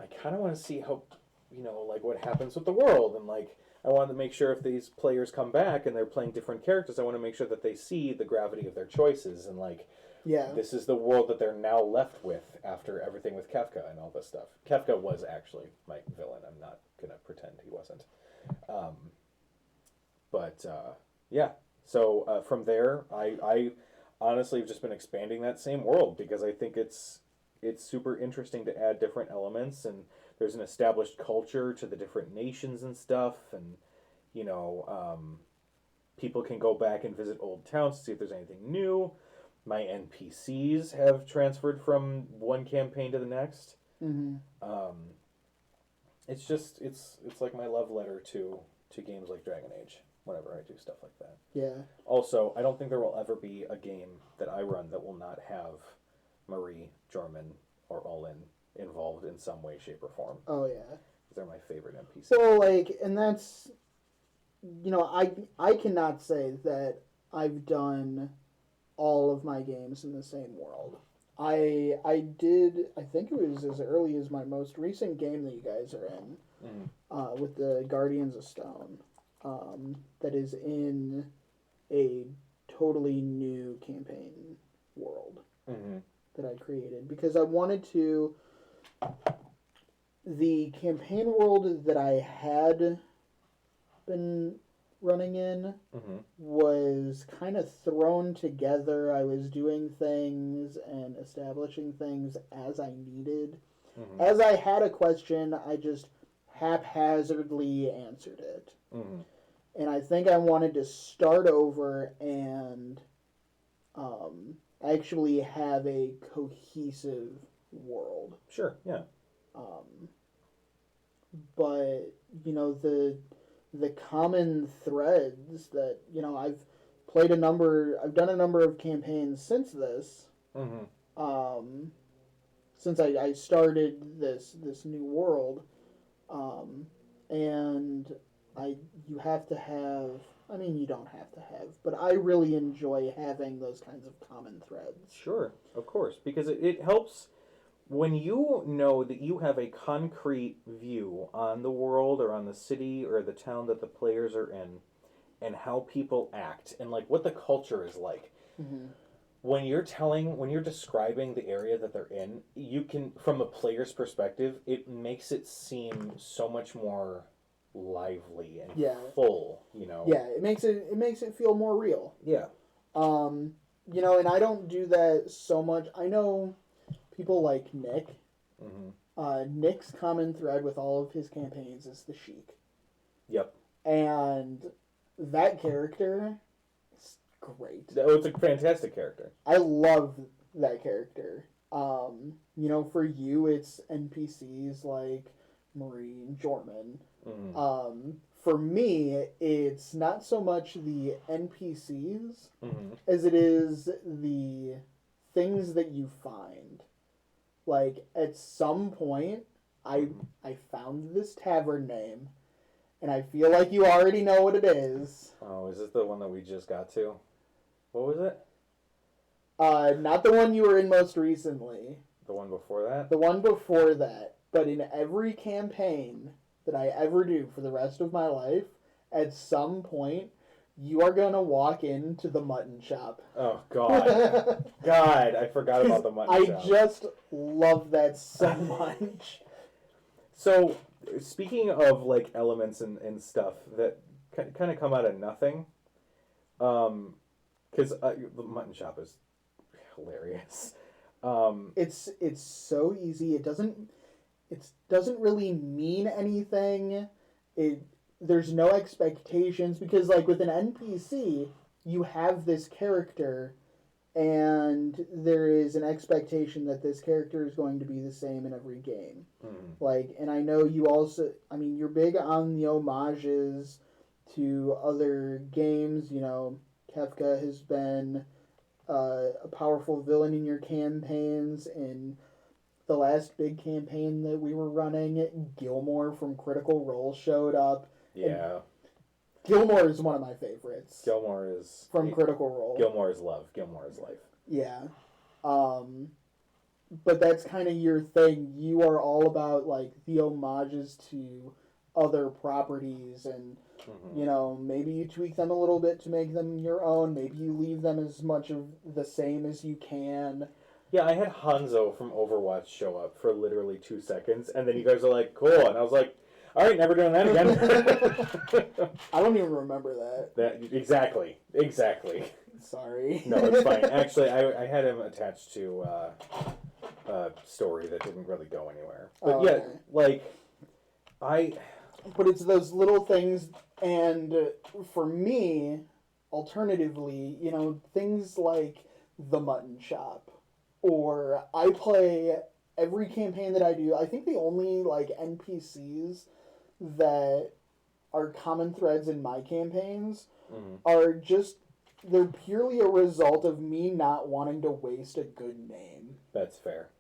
I kind of want to see how, like what happens with the world, and like I wanted to make sure if these players come back and they're playing different characters, I want to make sure that they see the gravity of their choices, and like, this is the world that they're now left with after everything with Kefka and all this stuff. Kefka was actually my villain. I'm not going to pretend he wasn't. So from there, I honestly have just been expanding that same world because I think it's super interesting to add different elements, and there's an established culture to the different nations and stuff, and people can go back and visit old towns to see if there's anything new. My NPCs have transferred from one campaign to the next. Mm-hmm. It's like my love letter to games like Dragon Age whenever I do stuff like that. Yeah. Also, I don't think there will ever be a game that I run that will not have Marie, Jorman, or Olin involved in some way, shape, or form. Oh, yeah. They're my favorite NPCs. So, like, and that's, I cannot say that I've done all of my games in the same world. I think it was as early as my most recent game that you guys are in, with the Guardians of Stone, that is in a totally new campaign world that I created. Because I wanted to... The campaign world that I had been running in was kind of thrown together. I was doing things and establishing things as I needed. As I had a question, I just haphazardly answered it. And I think I wanted to start over and actually have a cohesive world. Sure, yeah. But, the common threads that, I've done a number of campaigns since this, since I started this new world, and you have to have I mean, you don't have to have, but I really enjoy having those kinds of common threads. Sure, of course, because it helps when you know that you have a concrete view on the world or on the city or the town that the players are in and how people act and like what the culture is like. Mm-hmm. When you're describing the area that they're in, you can, from a player's perspective, it makes it seem so much more lively and full, you know. Yeah, it makes it feel more real. Yeah. You know, and I don't do that so much. I know people like Nick. Mm-hmm. Nick's common thread with all of his campaigns is the Sheik. Yep. And that character is great. Oh, it's a fantastic character. I love that character. You know, for you, it's NPCs like Marie and Jorman. Mm-hmm. For me, it's not so much the NPCs mm-hmm. as it is the things that you find. Like, at some point, I found this tavern name, and I feel like you already know what it is. Oh, is this the one that we just got to? What was it? Not the one you were in most recently. The one before that? The one before that. But in every campaign that I ever do for the rest of my life, at some point, you are going to walk into the mutton shop. Oh, God. God, I forgot about the mutton shop. I just love that so much. So, speaking of, like, elements and stuff that kind of come out of nothing, because the mutton shop is hilarious. It's so easy. It doesn't really mean anything. There's no expectations because, like, with an NPC, you have this character, and there is an expectation that this character is going to be the same in every game. Mm. Like, and I know you also, I mean, you're big on the homages to other games. You know, Kefka has been a powerful villain in your campaigns. In the last big campaign that we were running, Gilmore from Critical Role showed up. Yeah. Gilmore is one of my favorites. Gilmore is... From Critical Role. Gilmore is love. Gilmore is life. Yeah. But that's kind of your thing. You are all about, like, the homages to other properties and, you know, maybe you tweak them a little bit to make them your own. Maybe you leave them as much of the same as you can. Yeah, I had Hanzo from Overwatch show up for literally 2 seconds, and then you guys are like, cool, and I was like, all right, never doing that again. I don't even remember that. Exactly. Sorry. No, it's fine. Actually, I had him attached to a story that didn't really go anywhere. But yeah, okay. like, But it's those little things, and for me, alternatively, you know, things like the mutton shop, or I play every campaign that I do. I think the only, like, NPCs that are common threads in my campaigns are just, they're purely a result of me not wanting to waste a good name. That's fair.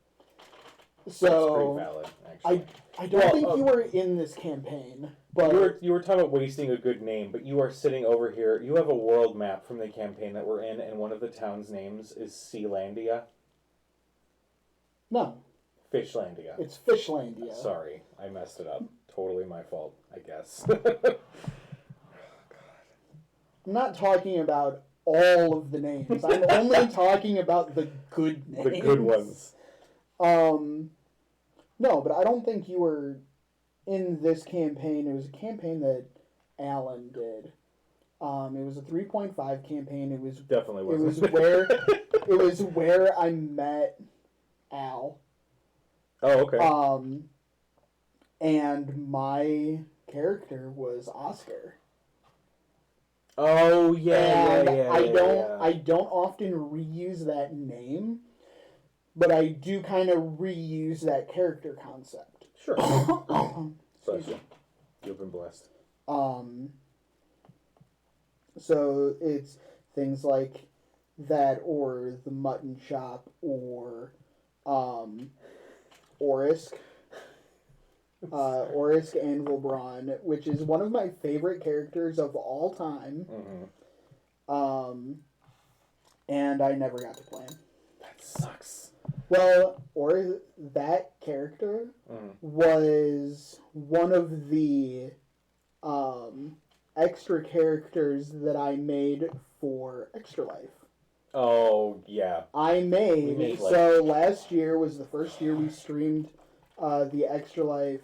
So that's pretty valid, actually. I don't think you were in this campaign, but you were talking about wasting a good name, but you are sitting over here. You have a world map from the campaign that we're in, and one of the town's names is Sealandia. No. Fishlandia. It's Fishlandia. Sorry, I messed it up. Totally my fault, I guess. I'm not talking about all of the names. I'm only talking about the good names. The good ones. No, but I don't think you were in this campaign. It was a campaign that Alan did. It was a 3.5 campaign. It was definitely wasn't. It was where I met Al. Oh, okay. And my character was Oscar. Oh yeah, I don't often reuse that name, but I do kind of reuse that character concept. Sure. Bless you. You've been blessed. So it's things like that, or the mutton shop, or Orisk. Orisk Anvilbron, which is one of my favorite characters of all time. And I never got to play him. That sucks. Well, or that character was one of the extra characters that I made for Extra Life. Oh, yeah. I made so last year was the first year we streamed the Extra Life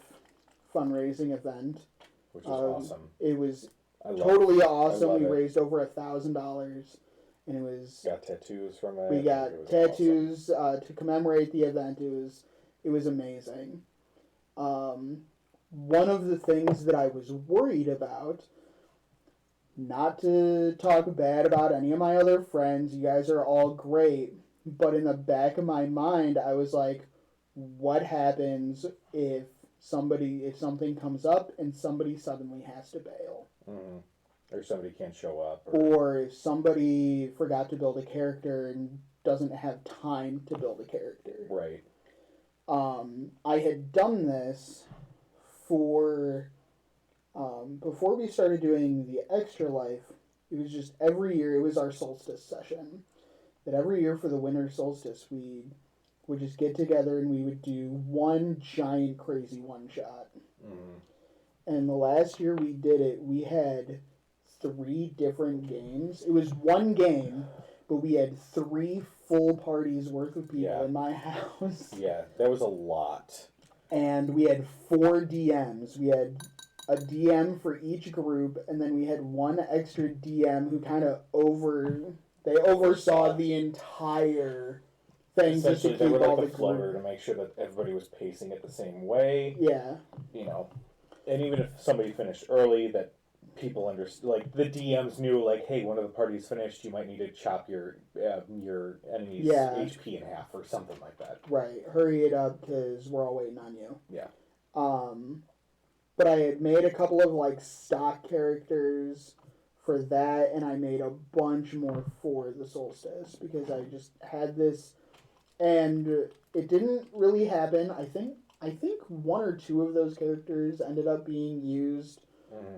fundraising event. Which was awesome. It was totally awesome. We raised over $1,000. And it was got tattoos from it. We got tattoos awesome. To commemorate the event. It was amazing. One of the things that I was worried about, not to talk bad about any of my other friends, you guys are all great, but in the back of my mind, I was like, what happens if something comes up and somebody suddenly has to bail? Or somebody can't show up. Or if somebody forgot to build a character and doesn't have time to build a character. Right. I had done this for... before we started doing the Extra Life, it was just every year, it was our solstice session. That every year for the winter solstice, we would just get together and we would do one giant crazy one-shot. And the last year we did it, we had 3 different games. It was one game, but we had 3 full parties worth of people in my house. Yeah, that was a lot. And we had 4 DMs. We had a DM for each group, and then we had one extra DM who kind of oversaw the entire thing just to keep they were all like the floater to make sure that everybody was pacing it the same way. Yeah. You know, and even if somebody finished early, that people understood, like the DMs knew, like, hey, one of the parties finished, you might need to chop your enemy's HP in half or something like that. Right. Hurry it up because we're all waiting on you. Yeah. But I had made a couple of like stock characters for that, and I made a bunch more for the solstice because I just had this, and it didn't really happen. I think 1 or 2 of those characters ended up being used,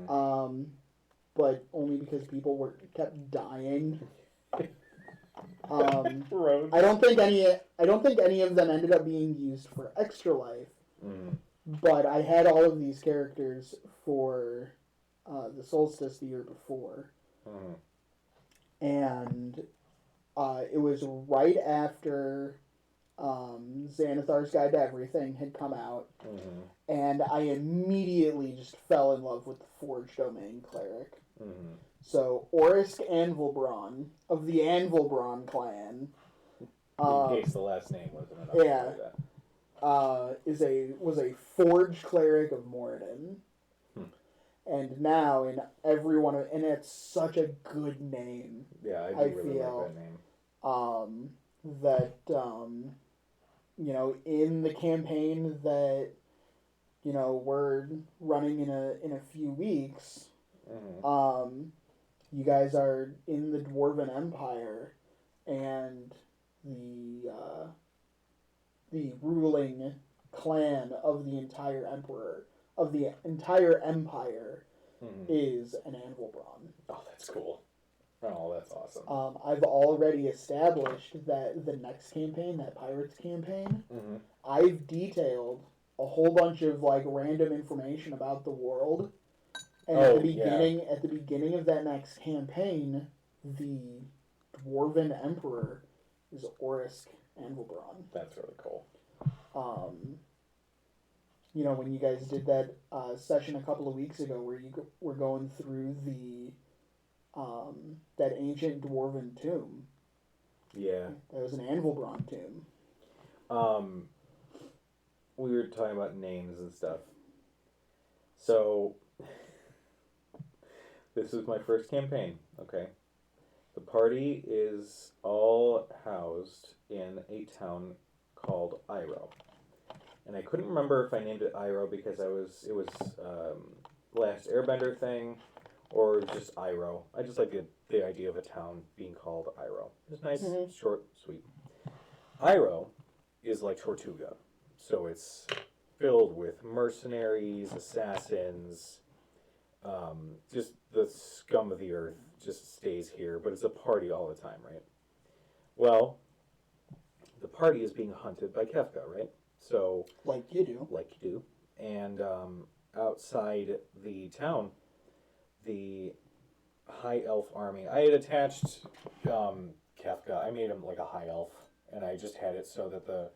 but only because people kept dying. I don't think any of them ended up being used for Extra Life. But I had all of these characters for the solstice the year before. And it was right after Xanathar's Guide to Everything had come out. And I immediately just fell in love with the Forge Domain Cleric. So Orisk Anvilbron of the Anvilbron clan. In case the last name wasn't enough. Yeah. Was a Forge Cleric of Moradin. And now in every one of, and it's such a good name. Yeah, I really like that name. That you know, in the campaign that we're running in a few weeks, you guys are in the Dwarven Empire, and the ruling clan of the entire empire is an Anvilbron. Oh, that's cool. Oh, that's awesome. I've already established that the next campaign, that Pirates campaign, I've detailed a whole bunch of like random information about the world. And at the beginning of that next campaign, the Dwarven Emperor is Orisk Anvilbron. That's really cool. When you guys did that session a couple of weeks ago where you were going through that ancient Dwarven tomb. Yeah. That was an Anvilbron tomb. We were talking about names and stuff. So, this is my first campaign, okay? The party is all housed in a town called Iroh. And I couldn't remember if I named it Iroh because it was Last Airbender thing, or just Iroh. I just like the idea of a town being called Iroh. It's nice, short, sweet. Iroh is like Tortuga, so it's filled with mercenaries, assassins, just the scum of the earth just stays here, but it's a party all the time, right? Well, the party is being hunted by Kefka, right? So, like you do. And outside the town, the high elf army. I had attached Kefka. I made him like a high elf, and I just had it so that the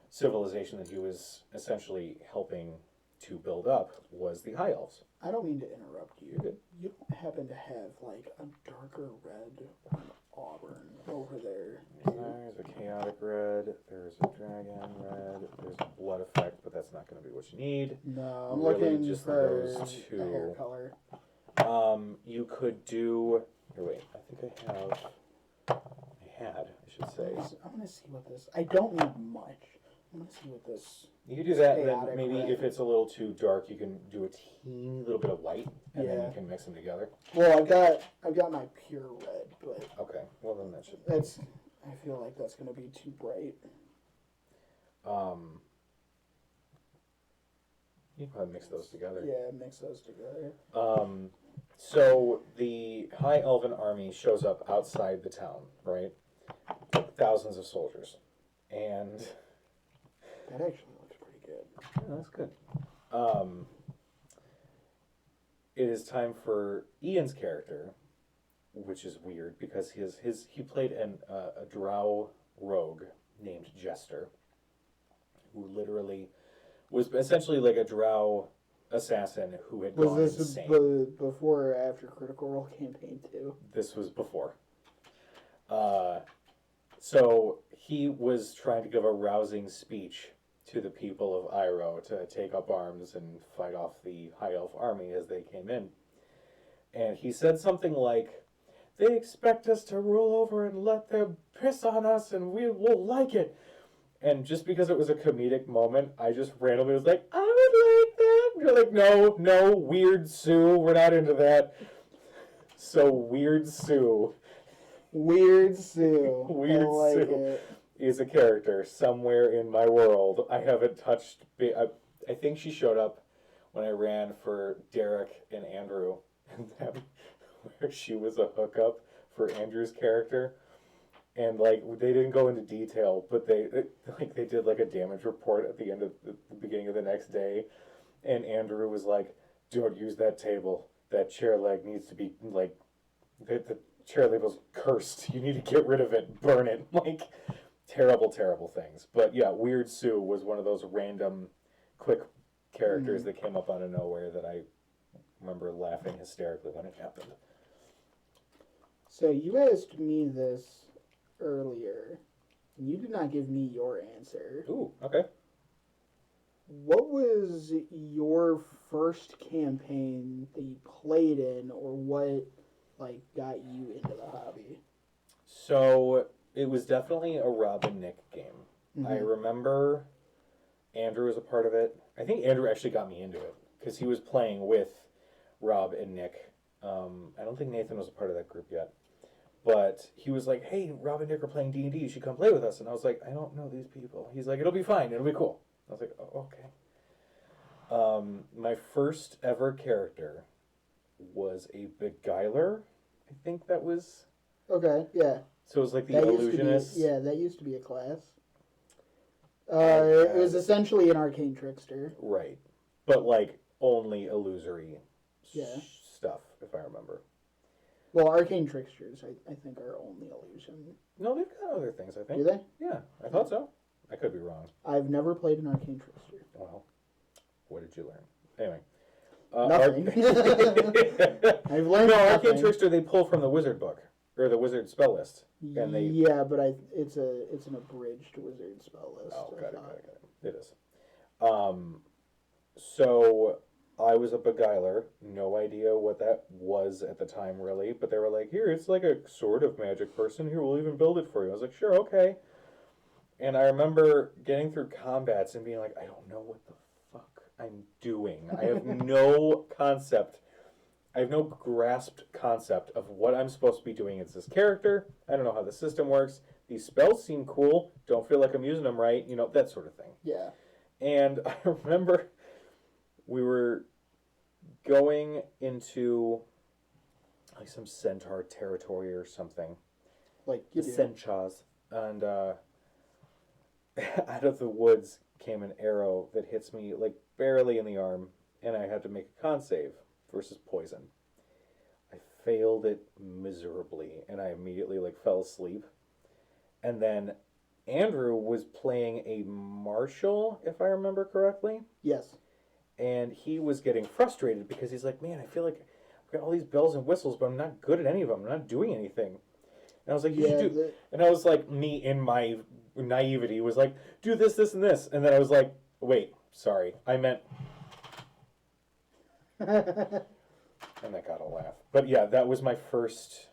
civilization that he was essentially helping to build up was the high elves. I don't mean to interrupt you. You're good. You don't happen to have like a darker red or an auburn over there? There's a chaotic red. There's a dragon red. There's a blood effect, but that's not going to be what you need. No, I'm Really looking just for those the hair two. color. You could do. Here, wait. I think I have. I should say. I'm gonna see what this. I don't need much. I'm gonna see what this. You could do that, and then chaotic maybe red. if it's a little too dark, you can do a teeny little bit of white, and then Yeah. you can mix them together. Well, I've got my pure red, but Okay. Well, then that should. that's. I feel like that's gonna be too bright. You can probably mix those together. Yeah, mix those together. So the High Elven army shows up outside the town, right? Thousands of soldiers, and That actually looks pretty good. yeah, that's good. It is time for Ian's character, which is weird because he played a drow rogue named Jester, who literally was essentially like a drow assassin who had gone Was this insane. before or after Critical Role campaign 2? This was before. So he was trying to give a rousing speech to the people of Iroh to take up arms and fight off the High Elf army as they came in. And he said something like, "They expect us to roll over and let them piss on us and we will like it." And just because it was a comedic moment, I just randomly was like, "I would like that." And you're like, no, Weird Sue, we're not into that. So Weird Sue. Weird Sue. Weird I like Sue it. is a character somewhere in my world. I haven't touched. I think she showed up when I ran for Derek and Andrew, and then where she was a hookup for Andrew's character. And like they didn't go into detail, but they did like a damage report at the end of the beginning of the next day, and Andrew was like, "Don't use that table. That chair leg needs to be like the chair leg was cursed. You need to get rid of it, burn it." Like terrible things. But yeah, Weird Sue was one of those random, quick characters that came up out of nowhere that I remember laughing hysterically when it happened. So you asked me this earlier, and you did not give me your answer. Ooh, okay. What was your first campaign that you played in, or what like got you into the hobby? So it was definitely a Rob and Nick game. I Mhm. remember Andrew was a part of it. I think Andrew actually got me into it because he was playing with Rob and Nick. I don't think Nathan was a part of that group yet. But he was like, "Hey, Rob and Nick are playing D&D. You should come play with us." And I was like, "I don't know these people." He's like, "It'll be fine. It'll be cool." I was like, "Oh, okay." My first ever character was a beguiler. I think that was... Okay, yeah. So it was like the That illusionist. that used to be a class. It was essentially an arcane trickster. Right. But like only illusory Yeah. stuff, if I remember. Well, arcane tricksters, I think, are only illusion. No, they've got other things, I think. Do they? Yeah, I thought so. I could be wrong. I've never played an arcane trickster. Well, what did you learn? Anyway. Nothing. I've learned No, nothing. Arcane Trickster they pull from the wizard book. Or the wizard spell list. And they... Yeah, but it's an abridged wizard spell list. Oh, I got thought. it. It is. So I was a beguiler. No idea what that was at the time, really. But they were like, "Here, it's like a sort of magic person. Here, we'll even build it for you." I was like, "Sure, okay." And I remember getting through combats and being like, "I don't know what the fuck I'm doing. I have no concept. I have no grasped concept of what I'm supposed to be doing as this character. I don't know how the system works. These spells seem cool. Don't feel like I'm using them right. You know, that sort of thing." Yeah. And I remember we were going into like some centaur territory or something. Like you do. Centaurs. And out of the woods came an arrow that hits me like barely in the arm, and I had to make a con save versus poison. I failed it miserably, and I immediately like fell asleep. And then Andrew was playing a marshal, if I remember correctly. Yes. And he was getting frustrated because he's like, man, I feel like I've got all these bells and whistles, but I'm not good at any of them. I'm not doing anything. And I was like, you should do... And I was like, me in my naivety was like, do this, this, and this. And then I was like, wait, sorry. I meant... And that got a laugh. But yeah, that was my first...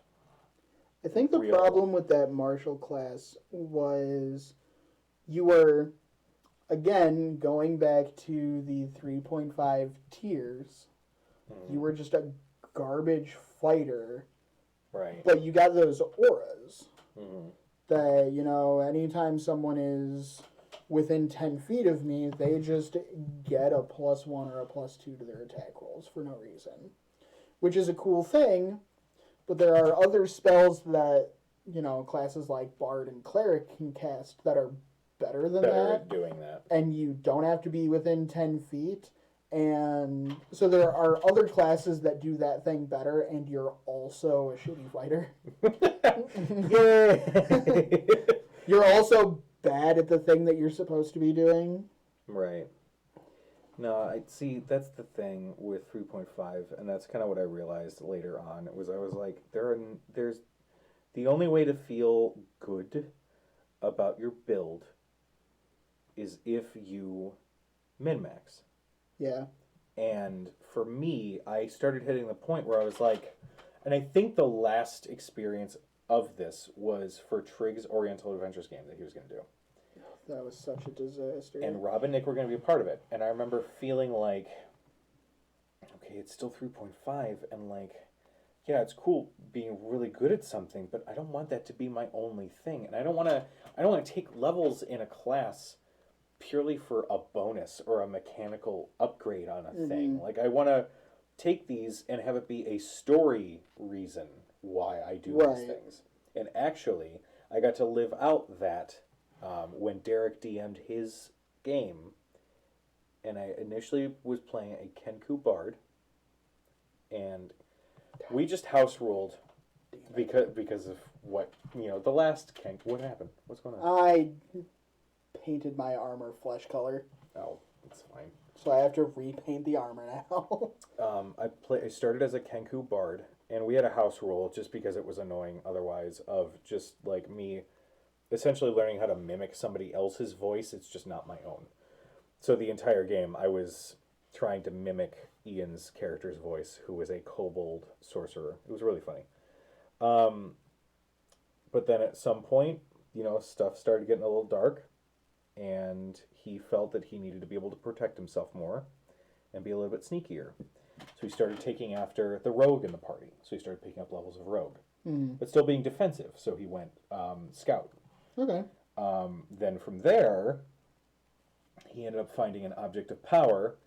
I think the problem with that martial class was you were, again, going back to the 3.5 tiers, you were just a garbage fighter. Right. But you got those auras that, you know, anytime someone is within 10 feet of me, they just get a +1 or a +2 to their attack rolls for no reason. Which is a cool thing. But there are other spells that, you know, classes like Bard and Cleric can cast that are better than that. At doing that. And you don't have to be within 10 feet. And so there are other classes that do that thing better, and you're also a shitty fighter. You're also bad at the thing that you're supposed to be doing. Right. No, I see. That's the thing with 3.5, and that's kind of what I realized later on. I was like, there's the only way to feel good about your build is if you min-max. Yeah. And for me, I started hitting the point where I was like, and I think the last experience of this was for Trigg's Oriental Adventures game that he was going to do. That was such a disaster. And Rob and Nick were going to be a part of it. And I remember feeling like, okay, it's still 3.5, and like, yeah, it's cool being really good at something, but I don't want that to be my only thing. And I don't want to take levels in a class purely for a bonus or a mechanical upgrade on a thing. Like, I want to take these and have it be a story reason why I do these things. And actually, I got to live out that when Derek DM'd his game, and I initially was playing a Kenku Bard, and we just house ruled because of what, you know, the last Ken. What happened? What's going on? I painted my armor flesh color. Oh, it's fine. So I have to repaint the armor now. I started as a Kenku Bard, and we had a house rule just because it was annoying otherwise of just like me essentially learning how to mimic somebody else's voice. It's just not my own. So the entire game I was trying to mimic Ian's character's voice, who was a kobold sorcerer. It was really funny. But then at some point, you know, stuff started getting a little dark, and he felt that he needed to be able to protect himself more and be a little bit sneakier. So he started taking after the rogue in the party. So he started picking up levels of rogue, but still being defensive. So he went scout. Okay. Then from there, he ended up finding an object of power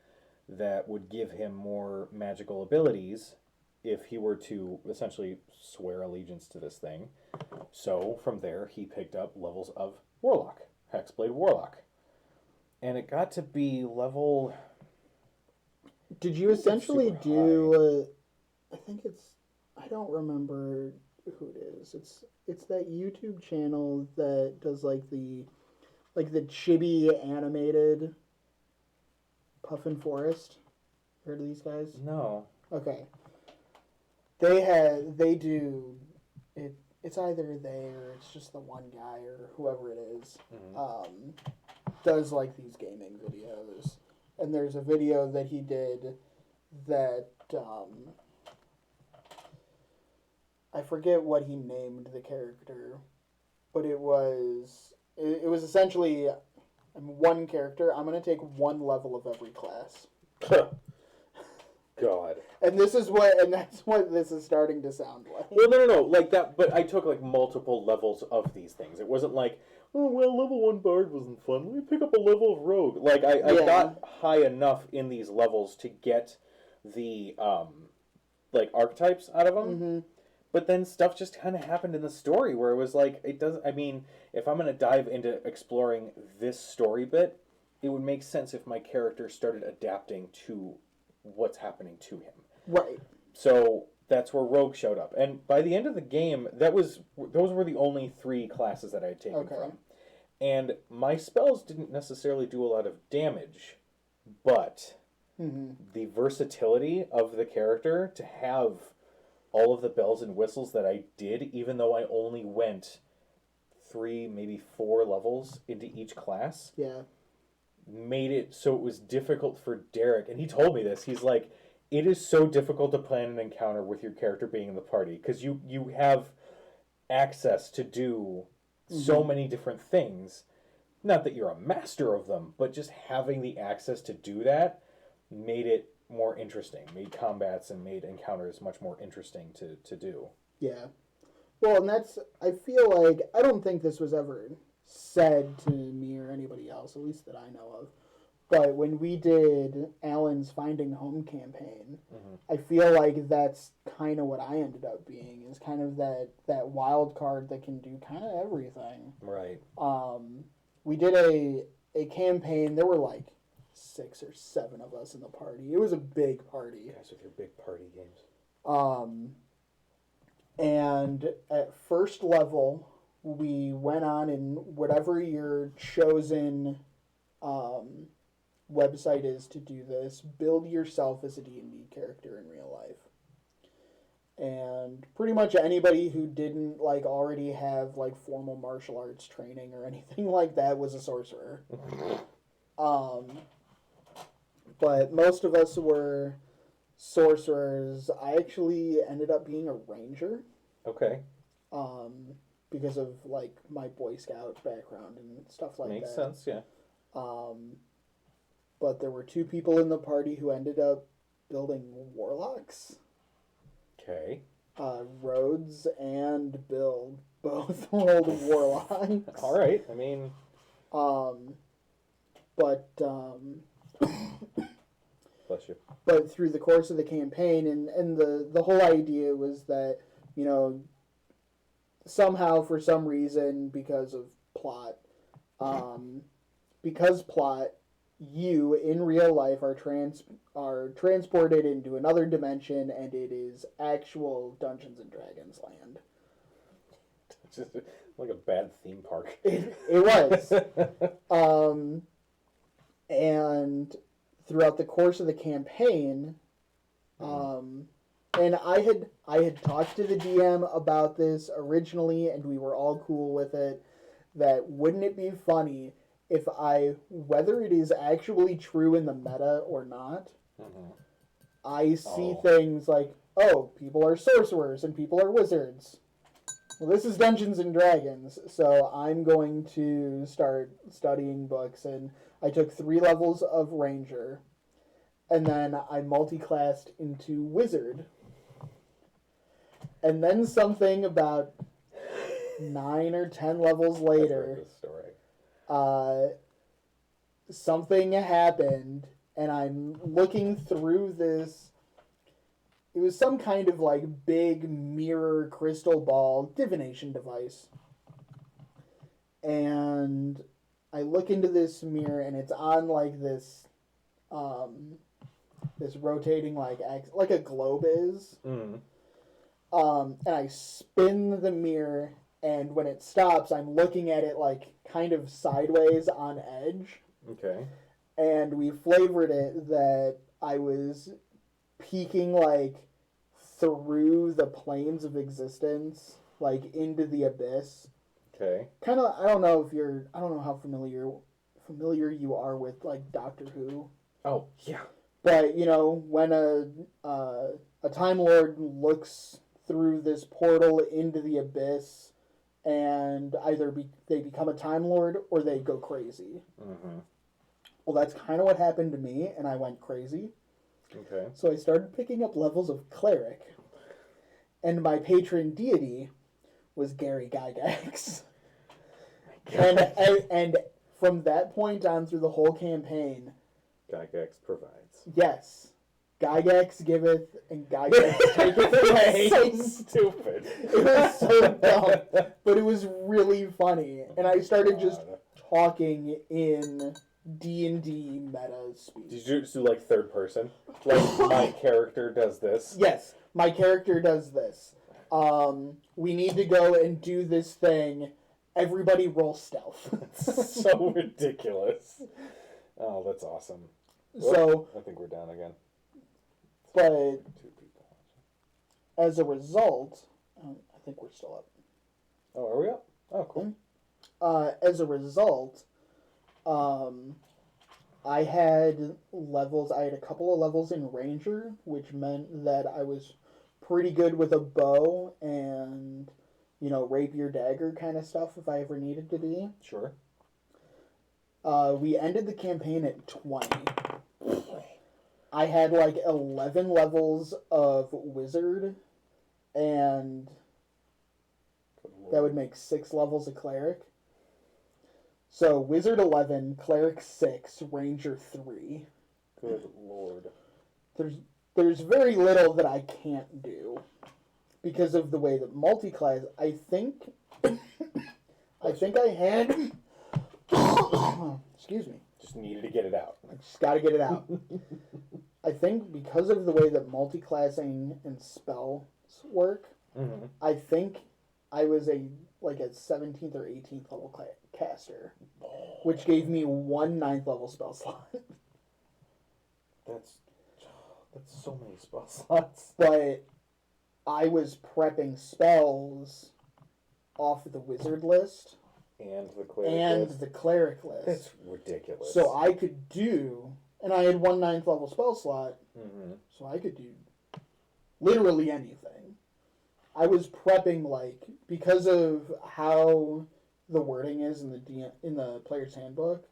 that would give him more magical abilities if he were to essentially swear allegiance to this thing. So from there, he picked up levels of Warlock, Hexblade Warlock. And it got to be level... Did you essentially do... I think it's... I don't remember who it is. It's that YouTube channel that does like the chibi animated Puffin Forest. Heard of these guys? No. Okay. They do it. It's either they or it's just the one guy or whoever it is. Does like these gaming videos, and there's a video that he did that I forget what he named the character, but it was essentially one character. I'm gonna take one level of every class. God. And that's what this is starting to sound like. Well, no, like that. But I took like multiple levels of these things. It wasn't like, oh, well, level 1 bard wasn't fun. Let me pick up a level of rogue. Like, I Yeah. got high enough in these levels to get the, like, archetypes out of them. Mm-hmm. But then stuff just kind of happened in the story where it was like, it doesn't, I mean, if I'm going to dive into exploring this story bit, it would make sense if my character started adapting to what's happening to him. Right. So that's where Rogue showed up. And by the end of the game, those were the only 3 classes that I had taken from. And my spells didn't necessarily do a lot of damage, but the versatility of the character to have all of the bells and whistles that I did, even though I only went 3, maybe 4 levels into each class, made it so it was difficult for Derek. And he told me this. He's like, it is so difficult to plan an encounter with your character being in the party because you have access to do so many different things. Not that you're a master of them, but just having the access to do that made it more interesting, made combats and made encounters much more interesting to do. Yeah. Well, and that's, I feel like, I don't think this was ever said to me or anybody else, at least that I know of, but when we did Alan's Finding Home campaign, I feel like that's kind of what I ended up being, is kind of that wild card that can do kind of everything. Right. We did a campaign, there were like 6 or 7 of us in the party. It was a big party. You guys with your big party games. And at first level, we went on, and whatever your chosen website is to do this, build yourself as a D&D character in real life. And pretty much anybody who didn't like already have like formal martial arts training or anything like that was a sorcerer. But most of us were sorcerers. I actually ended up being a ranger. Okay. Because of like my Boy Scout background and stuff like Makes that. sense, yeah. But there were 2 people in the party who ended up building warlocks. Okay. Rhodes and Bill both rolled warlocks. All right. I mean, but bless you. But through the course of the campaign, and the whole idea was that, you know, somehow for some reason because of plot, you in real life are transported into another dimension, and it is actual Dungeons and Dragons land. It's just like a bad theme park. It was. And throughout the course of the campaign, and I had talked to the DM about this originally, and we were all cool with it, that wouldn't it be funny if whether it is actually true in the meta or not, I see things like, oh, people are sorcerers and people are wizards. Well, this is Dungeons and Dragons, so I'm going to start studying books, and I took 3 levels of Ranger, and then I multi-classed into Wizard. And then something about 9 or 10 levels later, something happened, and I'm looking through this. It was some kind of like big mirror crystal ball divination device. And I look into this mirror, and it's on like this rotating like a globe is. And I spin the mirror, and when it stops, I'm looking at it like kind of sideways on edge. Okay. And we flavored it that I was peeking like through the planes of existence, like into the abyss. Okay. Kind of, I don't know how familiar you are with like Doctor Who. Oh, yeah. But, you know, when a Time Lord looks through this portal into the abyss, and either they become a Time Lord or they go crazy. Well, that's kind of what happened to me, and I went crazy. Okay. So I started picking up levels of Cleric, and my patron deity was Gary Gygax. My and from that point on through the whole campaign, Gygax provides. Yes. Gygax giveth and Gygax taketh away. So stupid. It was so dumb, but it was really funny. And I started just talking in D&D meta speak. Did you just do like third person? Like my character does this? Yes, my character does this. We need to go and do this thing. Everybody roll stealth. It's so ridiculous. Oh, that's awesome. So I think we're down again. But 2 people. as a result, I think we're still up. Oh, are we up? Oh, cool. As a result, I had levels. I had a couple of levels in Ranger, which meant that I was pretty good with a bow and, rapier dagger kind of stuff if I ever needed to be. Sure. We ended the campaign at 20. I had like 11 levels of wizard, and that would make 6 levels of cleric. So wizard 11, cleric 6, ranger 3. Good lord. There's very little that I can't do because of the way that multi-class. I think I had. Excuse me. Just needed to get it out. I just got to get it out. I think because of the way that multi-classing and spells work, I think I was a 17th or 18th level caster, which gave me 1 9th level spell slot. That's so many spell slots. But I was prepping spells off the wizard list and the cleric list. That's ridiculous. So I could do, and I had 1 9th level spell slot, so I could do literally anything. I was prepping because of how the wording is in the player's handbook.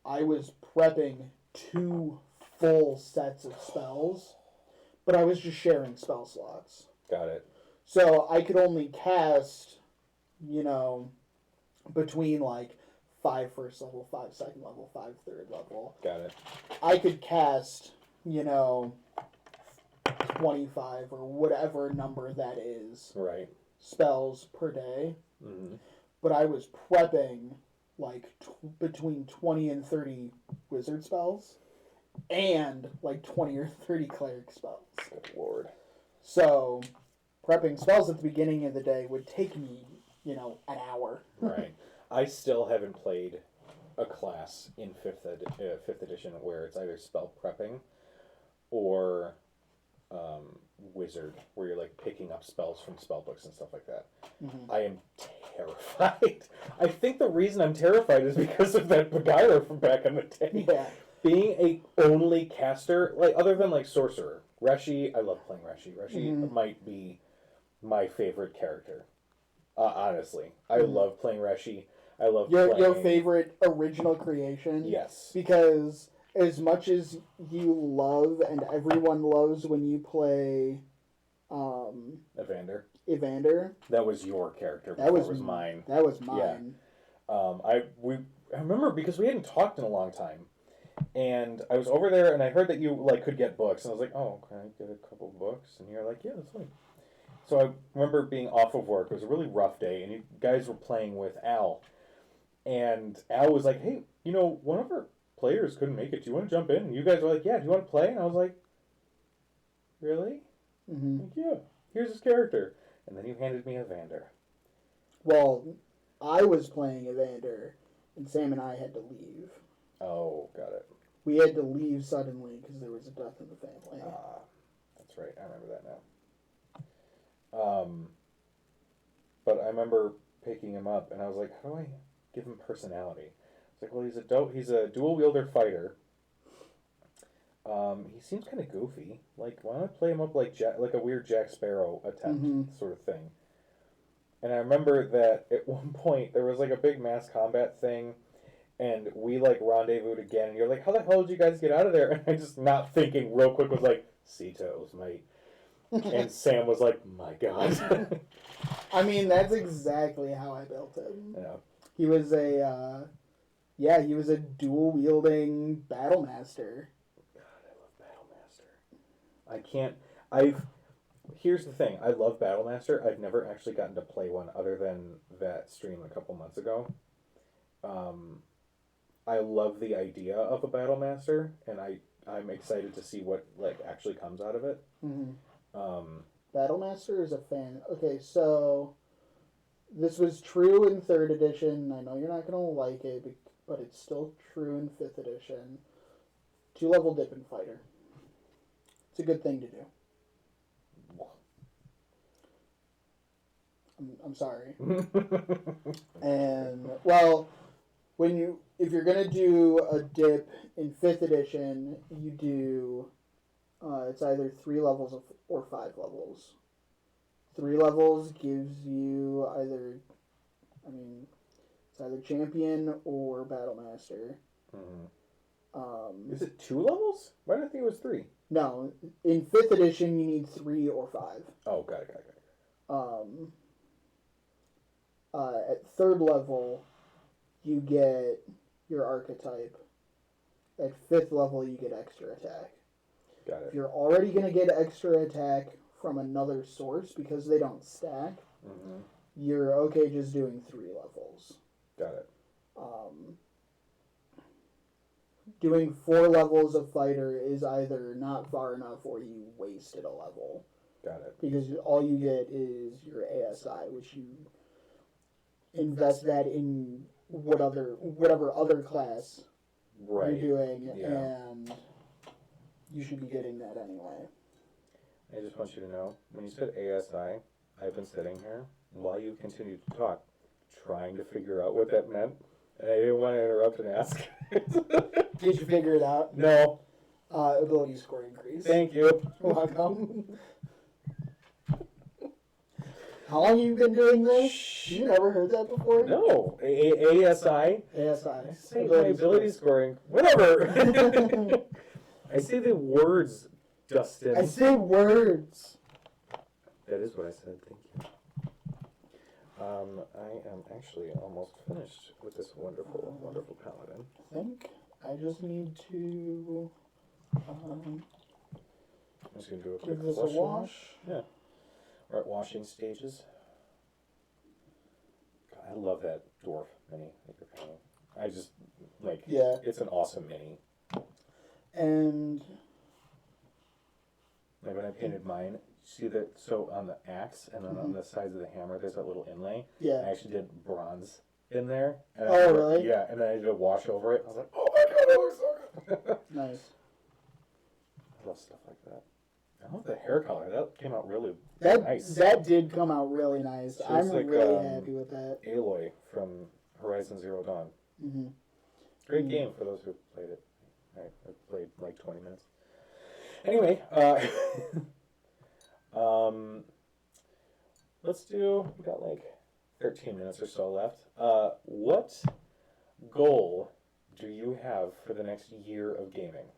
I was prepping 2 full sets of spells, but I was just sharing spell slots. Got it. So I could only cast, between 5 first level, 5 second level, 5 third level. Got it. I could cast, 25 or whatever number that is. Right. Spells per day. But I was prepping between 20 and 30 wizard spells and 20 or 30 cleric spells. Good lord. So prepping spells at the beginning of the day would take me, an hour. Right. I still haven't played a class in 5th edition where it's either spell prepping or wizard, where you're picking up spells from spell books and stuff like that. I am terrified. I think the reason I'm terrified is because of that beguiler from back in the day. Yeah. Being a only caster, other than sorcerer, Reshi, I love playing Reshi. Reshi might be my favorite character. Honestly, I love playing Reshi. I love playing... Your favorite original creation? Yes. Because as much as you love and everyone loves when you play Evander. That was your character before it was mine. That was mine. Yeah. I remember because we hadn't talked in a long time. And I was over there and I heard that you could get books. And I was like, oh, can I get a couple books? And you're like, yeah, that's fine. So I remember being off of work. It was a really rough day. And you guys were playing with Al. And Al was like, hey, one of our players couldn't make it. Do you want to jump in? And you guys were like, yeah, do you want to play? And I was like, really? Yeah, here's his character. And then you handed me Evander. Well, I was playing Evander, and Sam and I had to leave. Oh, got it. We had to leave suddenly because there was a death in the family. That's right. I remember that now. But I remember picking him up, and I was like, how do I give him personality? It's like, well, he's a dual wielder fighter. He seems kind of goofy. Why don't I play him up like a weird Jack Sparrow attempt sort of thing? And I remember that at one point there was a big mass combat thing, and we rendezvoused again. And you're like, how the hell did you guys get out of there? And I just not thinking real quick was like, Cetos, mate. And Sam was like, my God. I mean, that's exactly how I built him. Yeah. He was a he was a dual wielding battle master. God, I love Battlemaster. I can't. Here's the thing. I love Battlemaster. I've never actually gotten to play one other than that stream a couple months ago. I love the idea of a Battlemaster, and I'm excited to see what actually comes out of it. Mm-hmm. Battlemaster is a fan. Okay, so this was true in 3rd edition. I know you're not gonna like it, but it's still true in 5th edition. 2-level dipping fighter. It's a good thing to do. I'm sorry. And well, if you're gonna do a dip in 5th edition, you do it's either 3 levels or 5 levels. 3 levels gives you it's either champion or battlemaster. Mm-hmm. Is it 2 levels? Why did I think it was 3? No, in 5th edition you need 3 or 5. Oh, got it. At 3rd level, you get your archetype. At 5th level, you get extra attack. Got it. If you're already going to get extra attack from another source because they don't stack, mm-hmm. you're okay just doing 3 levels. Got it. Doing 4 levels of fighter is either not far enough or you wasted a level. Got it. Because all you get is your ASI, which you invest that in whatever other class you're doing, and you should be getting that anyway. I just want you to know, when you said ASI, I've been sitting here while you continued to talk, trying to figure out what that meant, and I didn't want to interrupt and ask. Did you figure it out? No. Ability score increase. Thank you. Welcome. How long have you been doing this? You never heard that before? No. ASI? ASI. Say my ability scoring. Whatever. I say the words, Dustin. I say words. That is what I said. Thank you. I am actually almost finished with this wonderful, wonderful paladin. I think I just need to I'm just going to do a give quick this a wash. Yeah. We're at washing stages. God, I love that dwarf mini that you're painting. I just, it's an awesome mini. And when I painted mine, see that, so on the axe and then on the sides of the hammer, there's that little inlay. Yeah. I actually did bronze in there. And really? Yeah, and then I did a wash over it. I was like, oh my god, it looks so good. Nice. I love stuff like that. I love the hair color. That came out really nice. That did come out really nice. I'm really happy with that. Aloy from Horizon Zero Dawn. Mm-hmm. Great game for those who played it. I played like 20 minutes. Anyway, we got like 13 minutes or so left. What goal do you have for the next year of gaming?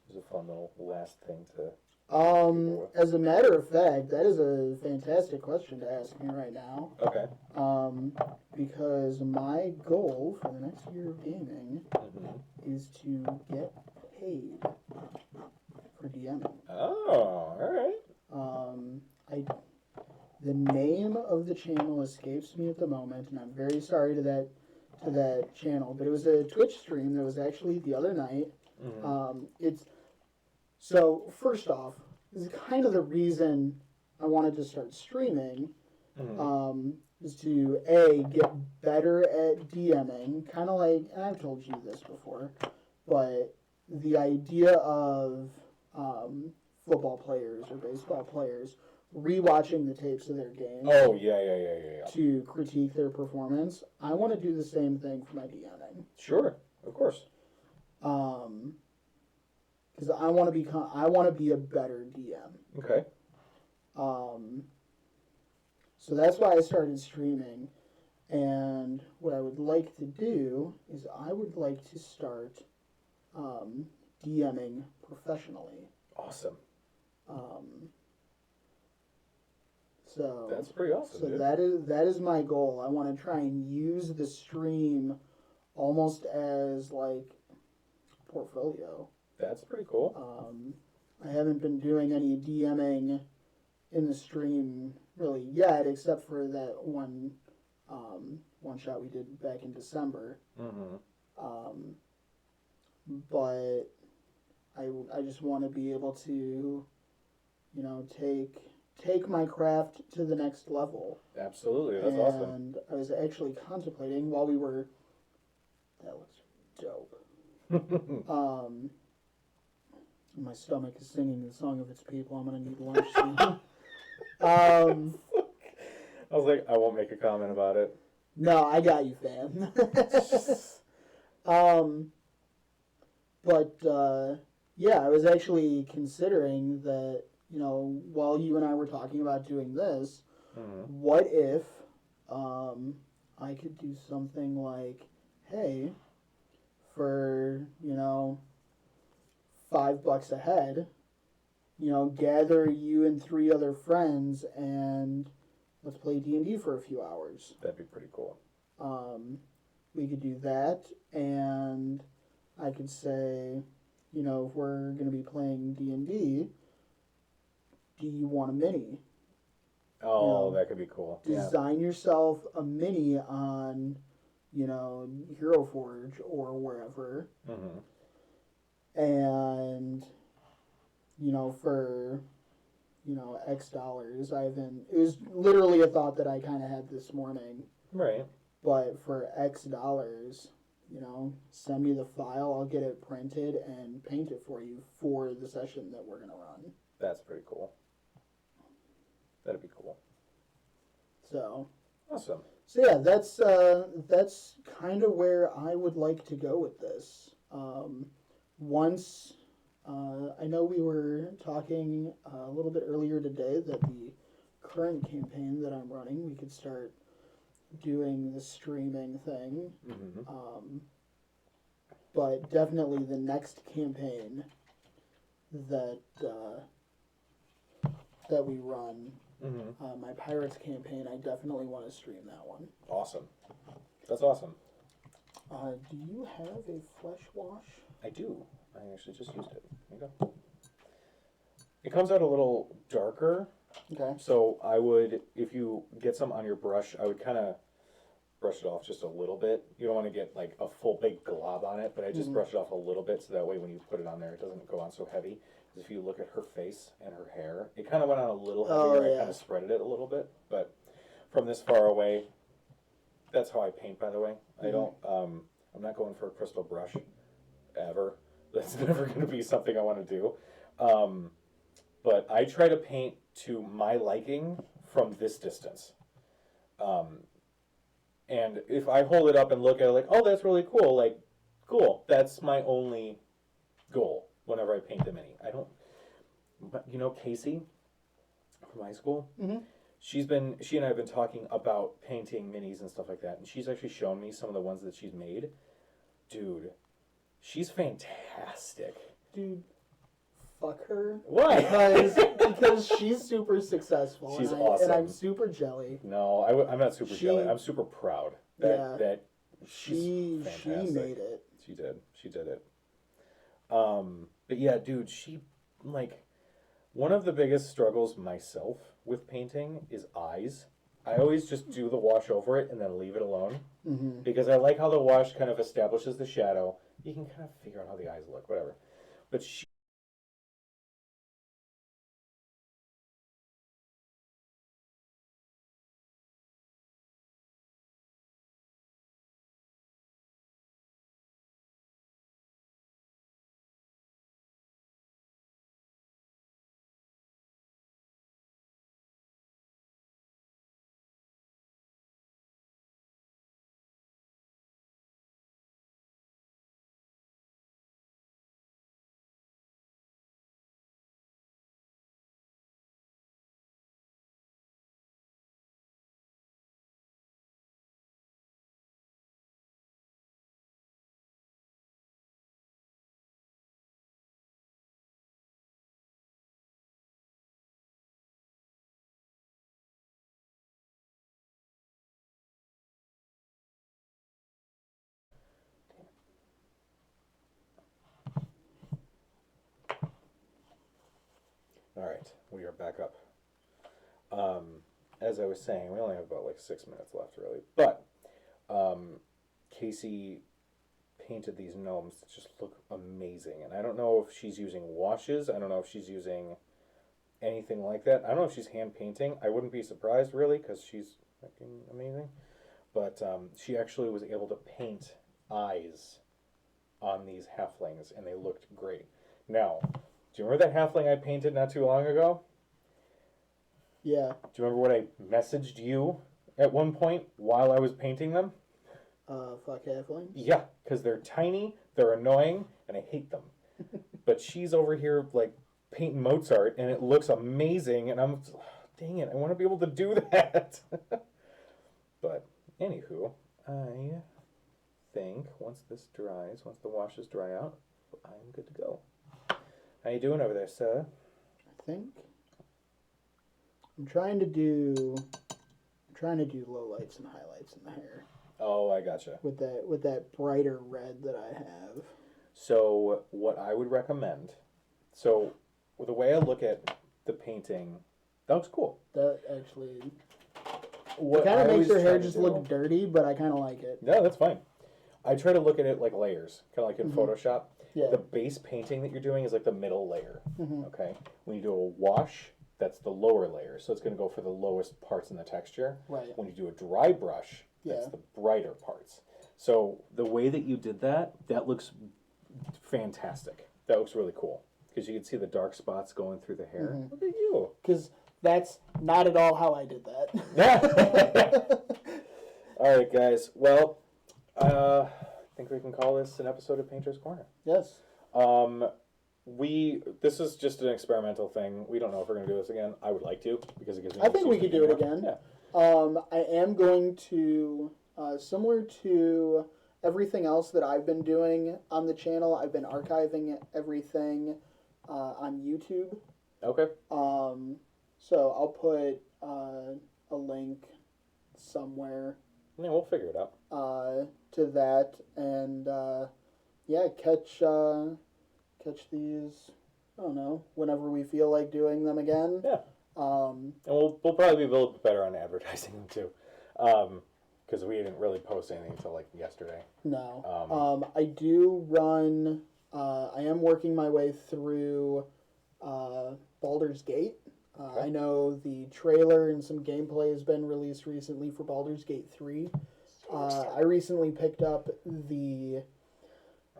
It was a fun little last thing to... As a matter of fact, that is a fantastic question to ask me right now. Okay. Because my goal for the next year of gaming is to get paid for DMing. Oh, alright. The name of the channel escapes me at the moment, and I'm very sorry to that channel, but it was a Twitch stream that was actually the other night. So, first off, this is kind of the reason I wanted to start streaming, is to, A, get better at DMing, kind of like, and I've told you this before, but the idea of football players or baseball players rewatching the tapes of their games. Oh, yeah. To critique their performance. I want to do the same thing for my DMing. Sure, of course. Because I want to be a better DM. Okay. So that's why I started streaming. And what I would like to do is I would like to start DMing professionally. Awesome. So That's pretty awesome, so dude. that is my goal. I want to try and use the stream almost as like portfolio. That's pretty cool. I haven't been doing any DMing in the stream really yet, except for that one shot we did back in December. Mm-hmm. But I just want to be able to, you know, take my craft to the next level. Absolutely, that's awesome. And I was actually contemplating while we were. That looks dope. My stomach is singing the song of its people. I'm gonna need lunch soon. I was like, I won't make a comment about it. No, I got you, fam. Yeah, I was actually considering that, you know, while you and I were talking about doing this, what if I could do something like, hey, for, you know, $5 a head, you know, gather you and 3 other friends and let's play D&D for a few hours. That'd be pretty cool. We could do that, and I could say, you know, if we're going to be playing D&D, do you want a mini? Oh, you know, that could be cool. Design yourself a mini on, you know, Hero Forge or wherever. And, you know, for, you know, X dollars, it was literally a thought that I kind of had this morning. Right. But for X dollars, you know, send me the file, I'll get it printed and paint it for you for the session that we're going to run. That's pretty cool. That'd be cool. So. Awesome. So yeah, that's kind of where I would like to go with this. Once, I know we were talking a little bit earlier today that the current campaign that I'm running, we could start doing the streaming thing. But definitely the next campaign that we run, my Pirates campaign, I definitely want to stream that one. Awesome. That's awesome. Do you have a flesh wash? I do. I actually just used it. There you go. It comes out a little darker. Okay. So I would, if you get some on your brush, I would kind of brush it off just a little bit. You don't want to get like a full big glob on it, but I just brush it off a little bit so that way when you put it on there, it doesn't go on so heavy. Because if you look at her face and her hair, it kind of went on a little heavier. I kind of spreaded it a little bit, but from this far away, that's how I paint, by the way. I don't, I'm not going for a crystal brush ever. That's never going to be something I want to do. But I try to paint to my liking from this distance. And if I hold it up and look at it like, oh, that's really cool, like, cool. That's my only goal whenever I paint the mini. I don't, but you know, Casey from high school, she and I have been talking about painting minis and stuff like that, and she's actually shown me some of the ones that she's made. Dude, she's fantastic. Dude, fuck her. Why? Because she's super successful. She's awesome. And I'm super jelly. No, I'm not super jelly. I'm super proud that she's fantastic. She made it. She did. She did it. But yeah, dude, she, like, one of the biggest struggles myself with painting is eyes. I always just do the wash over it and then leave it alone. Because I like how the wash kind of establishes the shadow. You can kind of figure out how the eyes look, whatever. But she not. We are back up. As I was saying, we only have about like 6 minutes left, really. But Casey painted these gnomes that just look amazing. And I don't know if she's using washes. I don't know if she's using anything like that. I don't know if she's hand painting. I wouldn't be surprised, really, because she's fucking amazing. But she actually was able to paint eyes on these halflings, and they looked great. Now, do you remember that halfling I painted not too long ago? Yeah. Do you remember what I messaged you at one point while I was painting them? Fuck halflings? Yeah, because they're tiny, they're annoying, and I hate them. But she's over here, like, painting Mozart, and it looks amazing, and I'm, dang it, I want to be able to do that. But, anywho, I think once this dries, once the washes dry out, I'm good to go. How you doing over there, sir? I think I'm trying to do lowlights and highlights in the hair. Oh, I gotcha. With that brighter red that I have. So what I would recommend, so the way I look at the painting, that looks cool. That actually, What it kind of I makes always her hair try to just do- look dirty, but I kind of like it. No, that's fine. I try to look at it like layers, kind of like in Photoshop. Yeah. The base painting that you're doing is like the middle layer. Mm-hmm. Okay. When you do a wash, that's the lower layer, so it's going to go for the lowest parts in the texture. Right. When you do a dry brush, that's Yeah. the brighter parts. So the way that you did that, that looks fantastic. That looks really cool because you can see the dark spots going through the hair. Mm-hmm. Look at you. Because that's not at all how I did that. All right, guys. Well, I think we can call this an episode of Painter's Corner. Yes. This is just an experimental thing. We don't know if we're gonna do this again. I would like to because it gives me. I think we could do it more. again. Yeah. I am going to, similar to everything else that I've been doing on the channel, I've been archiving everything on YouTube. Okay. So I'll put a link somewhere Yeah, we'll figure it out. to that, and yeah, catch these. I don't know, whenever we feel like doing them again. Yeah. And we'll probably be a little bit better on advertising them too, because we didn't really post anything until like yesterday. No. I do run. I am working my way through Baldur's Gate. Okay. I know the trailer and some gameplay has been released recently for Baldur's Gate 3. I recently picked up the.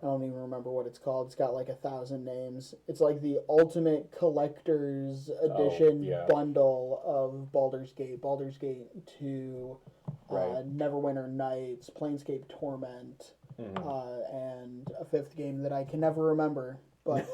I don't even remember what it's called. It's got like 1,000 names. It's like the Ultimate Collector's Edition bundle of Baldur's Gate 2, Right. Neverwinter Nights, Planescape Torment, and a fifth game that I can never remember. But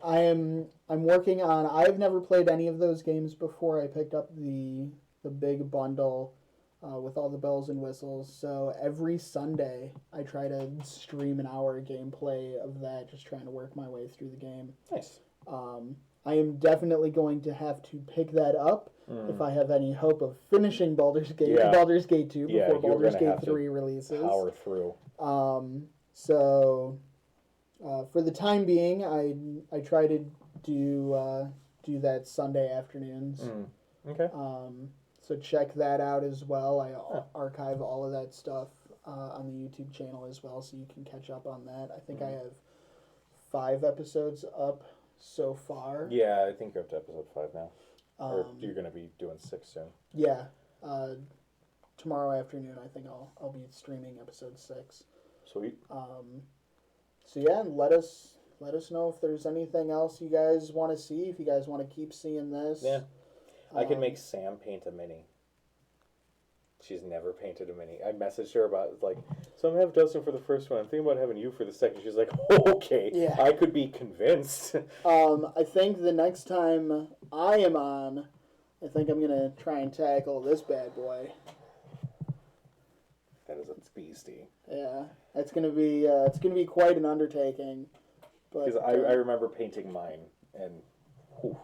I'm working on. I've never played any of those games before. I picked up the big bundle. With all the bells and whistles. So every Sunday, I try to stream an hour gameplay of that, just trying to work my way through the game. Nice. I am definitely going to have to pick that up if I have any hope of finishing Baldur's Gate 2 before Baldur's Gate 3 releases. Power through. So for the time being, I try to do that Sunday afternoons. Okay. So check that out as well. I archive all of that stuff on the YouTube channel as well, so you can catch up on that. I think I have 5 episodes up so far. Yeah, I think you're up to episode 5 now. Or you're going to be doing 6 soon. Yeah. Tomorrow afternoon, I think I'll be streaming episode 6. Sweet. So yeah, let us know if there's anything else you guys want to see. If you guys want to keep seeing this. Yeah. I can make Sam paint a mini. She's never painted a mini. I messaged her about, like, so I'm going to have Dustin for the first one. I'm thinking about having you for the second. She's like, okay, yeah. I could be convinced. I think the next time I am on, I think I'm going to try and tackle this bad boy. That is a beastie. Yeah, it's going to be quite an undertaking. Because I remember painting mine, and whew.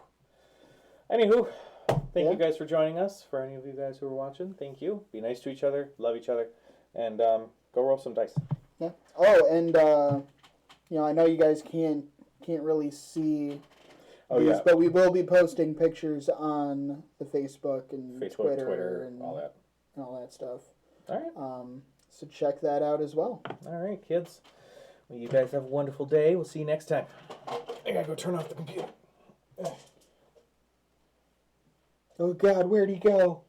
Anywho, thank you guys for joining us. For any of you guys who are watching, thank you. Be nice to each other, love each other, and go roll some dice. Yeah. Oh, and I know you guys can't really see. yeah. But we will be posting pictures on the Facebook and Twitter and all that. And all that stuff. All right. So check that out as well. All right, kids. Well, you guys have a wonderful day. We'll see you next time. I gotta go turn off the computer. Oh God, where'd he go?